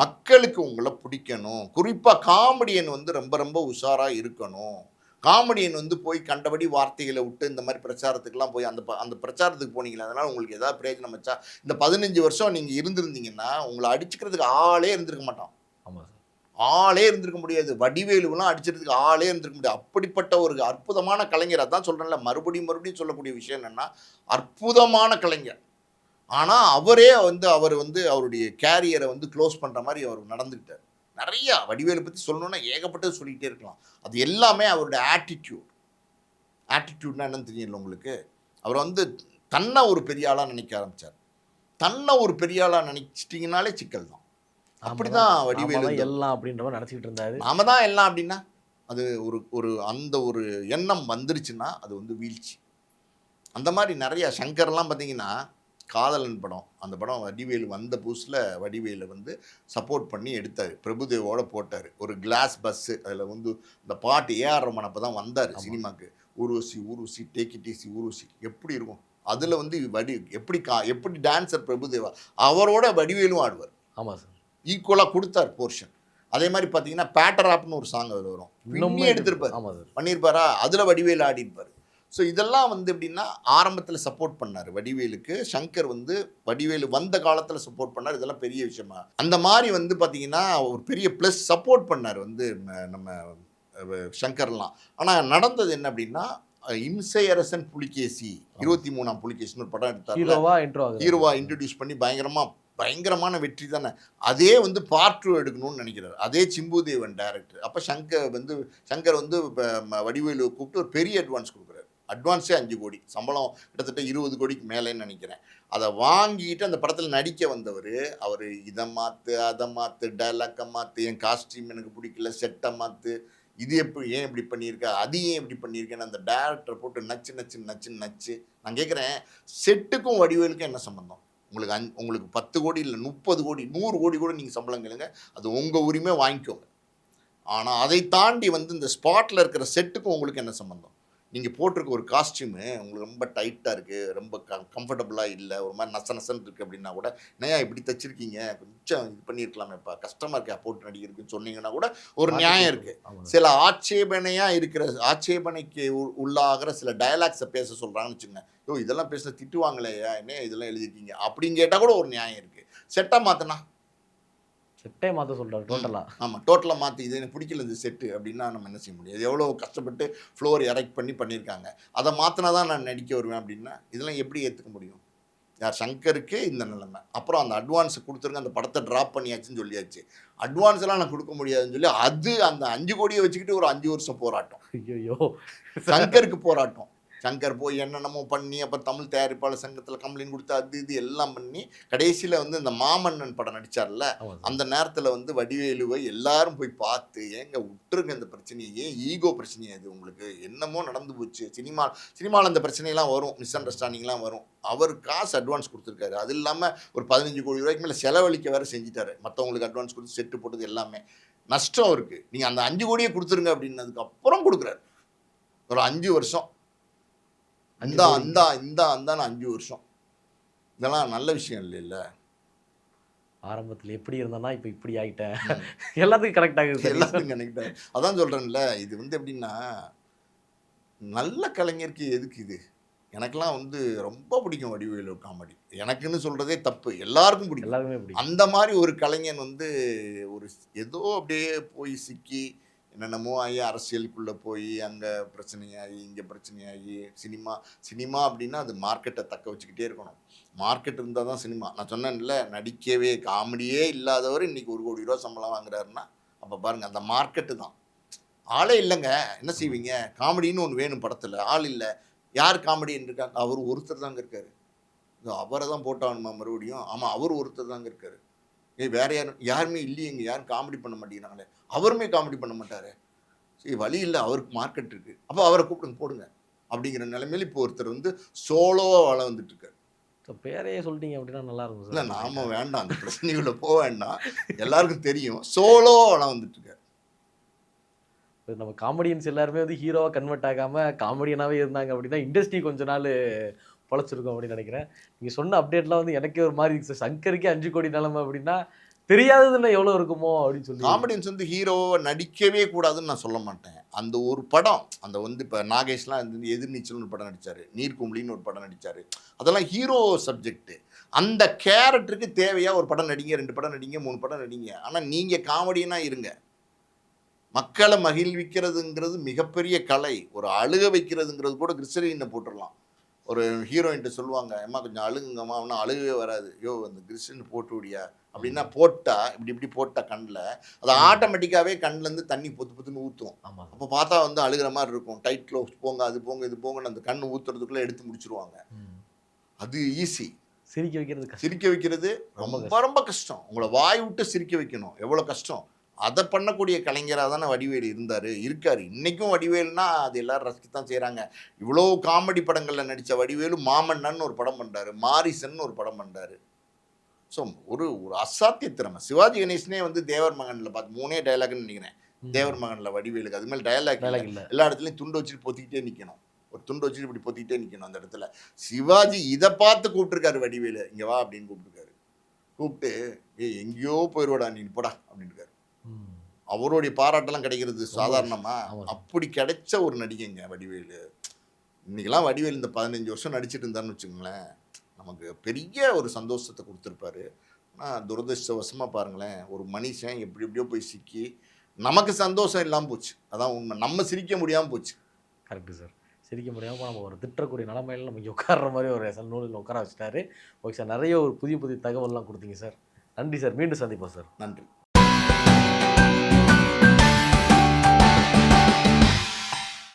மக்களுக்கு உங்களை பிடிக்கணும். குறிப்பாக காமெடியன் வந்து ரொம்ப ரொம்ப உஷாராக இருக்கணும். காமெடியன் வந்து போய் கண்டபடி வார்த்தைகளை விட்டு இந்த மாதிரி பிரச்சாரத்துக்கெல்லாம் போய் அந்த பிரச்சாரத்துக்கு போனீங்களா, அதனால் உங்களுக்கு ஏதாவது பிரயோஜனம் வச்சா இந்த 15 வருஷம் நீங்கள் இருந்திருந்தீங்கன்னா உங்களை அடிச்சுக்கிறதுக்கு ஆளே இருந்திருக்க மாட்டான். ஆமாம் சார். ஆளே இருந்திருக்க முடியாது. வடிவேலுவெல்லாம் அடிச்சிறதுக்கு ஆளே இருந்திருக்க முடியாது. அப்படிப்பட்ட ஒரு அற்புதமான கலைஞர். அதான் சொல்றேன்ல, மறுபடியும் மறுபடியும் சொல்லக்கூடிய விஷயம் என்னன்னா, அற்புதமான கலைஞர். ஆனா, அவரே வந்து அவருடைய கேரியர வந்து க்ளோஸ் பண்ற மாரி அவர் நடந்துக்கிட்டாரு. நெறையா வடிவேலு பத்தி சொல்லணும்னா ஏகப்பட்டது சொல்லிக்கிட்டே இருக்கலாம். அது எல்லாமே அவருடைய ஆட்டிட்யூட். ஆட்டிட்யூட்னா என்னன்னு தெரியல உங்களுக்கு? அவர் வந்து தன்ன ஒரு பெரிய ஆளா நினைக்க ஆரம்பிச்சார். தன்ன ஒரு பெரிய ஆளா நினைச்சிட்டீங்கனாலே சிக்கல் தான். அப்படிதான் நாம வடிவேலு தான் எல்லாம் அப்படின்ற மாதிரி நினச்சிக்கிட்டு இருந்தாரு. நாம தான் எல்லாம் அப்படின்னா, அது ஒரு ஒரு அந்த ஒரு எண்ணம் வந்துருச்சுன்னா, அது வந்து வீழ்ச்சி. அந்த மாரி நெறைய சங்கர்லாம் பார்த்தீங்கன்னா, காதலன் படம். அந்த படம் வடிவேலு வந்த புதுசுல வடிவேலு வந்து சப்போர்ட் பண்ணி எடுத்தாரு. பிரபுதேவாவோட போட்டாரு. ஒரு கிளாஸ் பஸ்ஸு. அதில வந்து இந்த பாட்டு ஏ.ஆர். ரஹ்மான் அப்ப தான் வந்தாரு ஆமா. சினிமாக்கு. Urvashi Urvashi take it easy Urvashi எப்படி இருக்கும்? அதில வந்து எப்படி டான்சர் பிரபுதேவா. அவரோட வடிவேலும் ஆடுவார். ஆமா சார். ஈக்குவலா குடுத்தார் போர்ஷன். அதே மாரி பார்த்தீங்கன்னா, பேட்டராப்னு ஒரு சாங் அதில வரும். பின்னி இன்னுமே எடுத்திருப்பாரு. ஆமா சார். பண்ணியிருப்பாரா? அதில வடிவேலு ஆடியிருப்பாரு. ஸோ இதெல்லாம் வந்து எப்படின்னா, ஆரம்பத்தில சப்போர்ட் பண்ணாரு வடிவேலுக்கு. சங்கர் வந்து வடிவேலு வந்த காலத்தில சப்போர்ட் பண்ணாரு. இதெல்லாம் பெரிய விஷயமா. அந்த மாரி வந்து பார்த்தீங்கன்னா, ஒரு பெரிய ப்ளஸ் சப்போர்ட் பண்ணாரு வந்து நம்ம சங்கர்லாம். ஆனா நடந்தது என்ன அப்படின்னா, இம்சை அரசன் புலிகேசி, 23ஆம் புலிகேசின்னு ஒரு படம் எடுத்தார்ல. ஹீரோவா இன்ட்ரோ ஆகுறாரு. ஹீரோவா இன்ட்ரோடியூஸ் பண்ணி பயங்கரமான வெற்றி தானே. அதே வந்து பார்ட் 2 எடுக்கணும்னு நினைக்கிறாரு. அதே சிம்புதேவன் டைரக்டர். அப்ப சங்கர் வந்து வடிவேலுவ கூப்பிட்டு ஒரு பெரிய அட்வான்ஸ் குடுக்குறாரு. அட்வான்ஸே 5 கோடி. சம்பளம் கிட்டத்தட்ட 20 கோடிக்கு மேலேன்னு நினைக்கிறேன். அத வாங்கிட்டு அந்த படத்துல நடிக்க வந்தவரு, அவரு இத மாத்து, அத மாத்து, டயலாக்க மாத்து, என் காஸ்டியூம் எனக்கு பிடிக்கல, செட்ட மாத்து, இது ஏன் இப்படி பண்ணியிருக்க? அது ஏன் இப்படி பண்ணியிருக்கன்னு அந்த டைரக்டர போட்டு நச்சு நச்சு நச்சுன்னு நச்சு. நான் கேட்கிறேன், செட்டுக்கும் வடிவேலுக்கும் என்ன சம்பந்தம்? உங்களுக்கு 10 கோடி இல்ல 30 கோடி, 100 கோடி கூட நீங்க சம்பளம் கேளுங்க. அது உங்க உரிமை வாங்கிக்கோங்க. ஆனா, அதை தாண்டி வந்து இந்த ஸ்பாட்ல இருக்கிற செட்டுக்கும் உங்களுக்கு என்ன சம்பந்தம்? நீங்க போட்டிருக்க ஒரு காஸ்டியூமு உங்களுக்கு ரொம்ப டைட்டா இருக்கு. ரொம்ப கம்ஃபர்டபுளா இல்ல. ஒரு மாரி நச நசன்னு இருக்கு அப்படின்னா கூட, "என்னய்யா இப்படி தச்சிருக்கீங்க? கொஞ்சம் இது பண்ணியிருக்கலாமேப்பா. கஷ்டமா இருக்கே போட்டு நடிக்கிறதுக்குன்னு" சொன்னீங்கன்னா கூட ஒரு மாத்தி நியாயம் குடுத்துரும். இருக்கு. ஆமா சார். சில ஆட்சேபனைக்கு உள்ளாகிற சில டயலாக்ஸ பேச சொல்றாங்கன்னு வச்சுக்கங்க. "யோவ்! இதெல்லாம் பேசினா திட்டுவாங்களேய்யா. என்னய்யா இதெல்லாம் எழுதியிருக்கீங்க?" அப்படின்னு கேட்டா கூட ஒரு நியாயம் இருக்கு. செட்டா மாத்துனா செட்டே மாத்த சொல்றாரு ம். டோட்டலா. ஆமா. டோட்டலா மாத்தி இது எனக்கு பிடிக்கல இந்த செட்டு அப்டின்னா நம்ம என்ன செய்ய முடியும்? எவ்வளோ கஷ்டப்பட்டு ஃப்ளோர் எரெக்ட் பண்ணி பண்ணியிருக்காங்க. அத மாத்துனா தான் நான் நடிக்க வருவேன் அப்டின்னா, இதெல்லாம் எப்படி ஏத்துக்க முடியும்? யார் சங்கருக்கு இந்த நிலைமை. அப்புறம் அந்த அட்வான்ஸ் குடுத்துருங்க. அந்த படத்த டிராப் பண்ணியாச்சுன்னு சொல்லியாச்சு. அட்வான்ஸ்லாம் நான் குடுக்க முடியாதுன்னு சொல்லி, அந்த 5 கோடிய வச்சுக்கிட்டு ஒரு 5 வருஷம் போராட்டம். ஐய்யய்யோ! சங்கருக்கு போராட்டம். சங்கர் போய் என்னென்னமோ பண்ணி, அப்புறம் தமிழ் தயாரிப்பாளர் சங்கத்தில கம்ப்ளைண்ட் குடுத்து, அது இது எல்லாம் பண்ணி, கடைசியில வந்து இந்த மாமன்னன் படம் நடிச்சார்ல, ஆமா சார். அந்த நேரத்தில வந்து வடிவேலுவை எல்லாரும் போய் பார்த்து, "ஏங்க உட்டுருங்க இந்த பிரச்சனைய. ஏன் ஈகோ பிரச்சனையா இது உங்களுக்கு? என்னமோ நடந்து போச்சு." சினிமால இந்த பிரச்சனைலாம் வரும். மிஸ் அண்டர்ஸ்டாண்டிங்லாம் வரும். அவர் காசு அட்வான்ஸ் குடுத்துருக்காரு. அது இல்லாம ஒரு 15 கோடி ரூபாய்க்கு மேல செலவழிக்க வேற செஞ்சுட்டாரு. மத்தவங்களுக்கு அட்வான்ஸ் குடுத்து செட்டு போட்டது எல்லாமே. நஷ்டம் அவருக்கு. நீங்க அந்த 5 கோடிய குடுத்துருங்க அப்டின்னதுக்கு அப்புறம் குடுக்குறாரு. ஒரு 5 வருஷம். 5 இந்தா, கோடி. இந்தா, இந்தா, இந்தான்னு 5 வருஷம். இதெல்லாம் நல்ல விஷயம் இல்லைல்ல. ஆரம்பத்துல எப்படி இருந்தேன்னா, இப்ப இப்படி ஆயிட்டேன். ம். எல்லாத்துக்கும் கனெக்ட் ஆகுது சார். எல்லாத்துக்கும் கனெக்ட் ஆகுது. அதான் சொல்றேன்ல, இது வந்து எப்படின்னா, நல்ல கலைஞருக்கு எதுக்கு இது? எனக்கெல்லாம் வந்து ரொம்ப பிடிக்கும் வடிவேலு காமெடி. எனக்குன்னு சொல்றதே தப்பு. எல்லாருக்கும் பிடிக்கும். எல்லாருக்குமே பிடிக்கும். அந்த மாரி ஒரு கலைஞன் வந்து ஒரு ஏதோ அப்படியே போய் சிக்கி, என்னென்னமோ ஆகி அரசியலுக்குள்ள போய், அங்க பிரச்சனையாகி, இங்க பிரச்சனையாகி, சினிமா அப்படின்னா அது மார்க்கெட்ட தக்க வச்சுக்கிட்டே இருக்கணும். மார்க்கெட் இருந்தா தான் சினிமா. நான் சொன்னேன்ல, நடிக்கவே காமெடியே இல்லாதவர் இன்னைக்கு ரூ. 1,00,00,000 சம்பளம் வாங்குறாருன்னா, அப்ப பாருங்க அந்த மார்க்கெட்டு தான். ஆளே இல்லங்க. என்ன ஆமா. செய்வீங்க? காமெடின்னு ஒண்ணு வேணும் படத்துல. ஆள் இல்ல. யார் காமெடியன் இருக்காங்க? அவரு ஒருத்தர் தாங்க இருக்காரு. அவர தான் போட்டாகணுமா மறுபடியும்? ஆமா, அவரு ஒருத்தர் தாங்க இருக்காரு. வேற யாரும் யாருமே இல்லையேங்க. யாரும் காமெடி பண்ண மாட்டேங்கிறாங்களே. அவருமே காமெடி பண்ண மாட்டாரே. சரி வழி இல்ல. அவருக்கு மார்க்கெட் இருக்கு. அப்ப அவர கூப்பிடுங்க போடுங்க. அப்படிங்கிற நிலைமையில இப்போ ஒருத்தர் வந்து சோலோவா வலம் வந்துட்டு இருக்காரு. ஸோ பேரையே சொல்லிட்டீங்க அப்படின்னா நல்லா இருக்கும் இல்ல சார். நாம வேண்டாம். அந்த பிரச்சனைக்குள்ள வேண்டாம். எல்லாருக்கும் தெரியும். சோலோவா வலம் வந்துட்டு இருக்காரு. இப்ப நம்ம காமெடியன்ஸ் எல்லாருமே வந்து ஹீரோவா கன்வெர்ட் ஆகாம காமெடியனாவே இருந்தாங்க அப்படின்னா, இண்டஸ்ட்ரி கொஞ்ச நாள் பொழச்சிருக்கும் அப்படின்னு நினைக்கிறேன். நீங்க சொன்ன அப்டேட்லாம் வந்து எனக்கே ஒரு மாரி இருக்கு சார். சங்கருக்கே 5 கோடி நிலைமை அப்படின்னா, தெரியாததுன்னா எவ்வளோ இருக்குமோ அப்படின்னு சொல்லி. காமெடியன்ஸ் வந்து ஹீரோவா நடிக்கவே கூடாதுன்னு நான் சொல்ல மாட்டேன். அந்த ஒரு படம், அந்த வந்து இப்ப நாகேஷ்லாம் வந்து எதிர்நீச்சல்னு ஒரு படம் நடிச்சாரு. நீர்க்குமிழின்னு ஒரு படம் நடிச்சாரு. அதெல்லாம் ஹீரோ சப்ஜெக்ட். அந்த கேரக்டருக்கு தேவையா ஒரு படம் நடிங்க, 2 படம் நடிங்க, 3 படம் நடிங்க. ஆனா நீங்க காமெடியனா இருங்க. மக்களை மகிழ்விக்கிறதுங்கிறது மிகப்பெரிய கலை. ஒரு அழுக வைக்கிறதுங்கிறது கூட கிளிசரின போட்டுறலாம். ஒரு ஹீரோயின்ட்ட சொல்லுவாங்க, "அம்மா கொஞ்சம் அழுங்குங்கம்மா." அவனா அழுகவே வராது. "யோவ் அந்த கிளிசரின் போட்டு விடியா?" அப்படின்னா போட்டா, இப்படி இப்படி போட்டா கண்ல, அது ம். ஆட்டோமேட்டிக்காவே கண்லேருந்து தண்ணி பொத்து பொத்துன்னு ஊத்தும். ஆமா சார். அப்போ பார்த்தா வந்து அழுகுற மாரி இருக்கும். டைட் க்ளோஸ் போங்க, அது போங்க, இது போங்கன்னு அந்த கண் ஊத்துறதுக்குள்ள எடுத்து முடிச்சுருவாங்க. ம். அது ஈஸி. சிரிக்க வைக்கிறது கஷ்டம். சிரிக்க வைக்கிறது ரொம்ப ரொம்ப கஷ்டம். ரொம்ப கஷ்டம். உங்கள வாய் விட்டு சிரிக்க வைக்கணும். எவ்வளோ கஷ்டம். அத பண்ணக்கூடிய கலைஞரா தானே வடிவேலு இருந்தாரு, இருக்காரு. இன்னைக்கும் வடிவேலுனா அது எல்லாரும் ரசிக்கத்தான் செய்றாங்க. இவ்வளோ காமெடி படங்கள்ல நடிச்ச வடிவேலு மாமன்னன்னு ஒரு படம் பண்றாரு. மாரீசன்னு ஒரு படம் பண்றாரு. ஸோ ஒரு ஒரு அசாத்திய திறமை. சிவாஜி கணேசனே வந்து தேவர் மகன்ல பார்த்து 3 டயலாக்ன்னு நெனைக்கிறேன். தேவர் ம். மகன்ல வடிவேலுக்கு. அதுக்கு மேல டயலாக் இல்ல. டயலாக் இல்ல. எல்லா இடத்துலயும் துண்டு வச்சுட்டு பொத்திக்கிட்டே நிக்கணும். ஒரு துண்டு வச்சுட்டு இப்படி பொத்திக்கிட்டே நிக்கணும் அந்த இடத்துல. சிவாஜி இத பார்த்து கூப்பிட்டுருக்காரு வடிவேலு. "இங்க வா" அப்படின்னு கூப்பிட்டுருக்காரு. கூப்பிட்டு, "ஏய் எங்கேயோ போயிருவடா நீ போடா" அப்படின்ருக்காரு. ம். அவருடைய பாராட்டெல்லாம் கிடைக்கிறது ரொம்ப கஷ்டம். சாதாரணமா? ஆமா சார். அப்படி கிடைச்ச ஒரு நடிகைங்க வடிவேலு. இன்னைக்கெல்லாம் வடிவேலு இந்த 15 வருஷம் நடிச்சுட்டு இருந்தாருன்னு வச்சுக்கங்களேன், நமக்கு பெரிய ஒரு சந்தோஷத்த குடுத்துருப்பாரு. ஆனா துரதிர்ஷ்டவசமா பாருங்களேன், ஒரு மனுஷன் எப்படி எப்படியோ போய் சிக்கி, நமக்கு சந்தோஷம் இல்லாம போச்சு. அதான் உண்மை. நம்ம சிரிக்க முடியாம போச்சு. Correct sir. சிரிக்க முடியாம நம்ம ஒரு திட்டக்கூடிய நிலைமையில நம்ம இங்க உட்கார்ற மாரி ஒரு நூலில் உட்கார வச்சுட்டாரு. Okay sir. நெறைய ஒரு புதிய புதிய தகவல்லாம் குடுத்தீங்க சார். நன்றி சார். மீண்டும் சந்திப்போம் சார். நன்றி.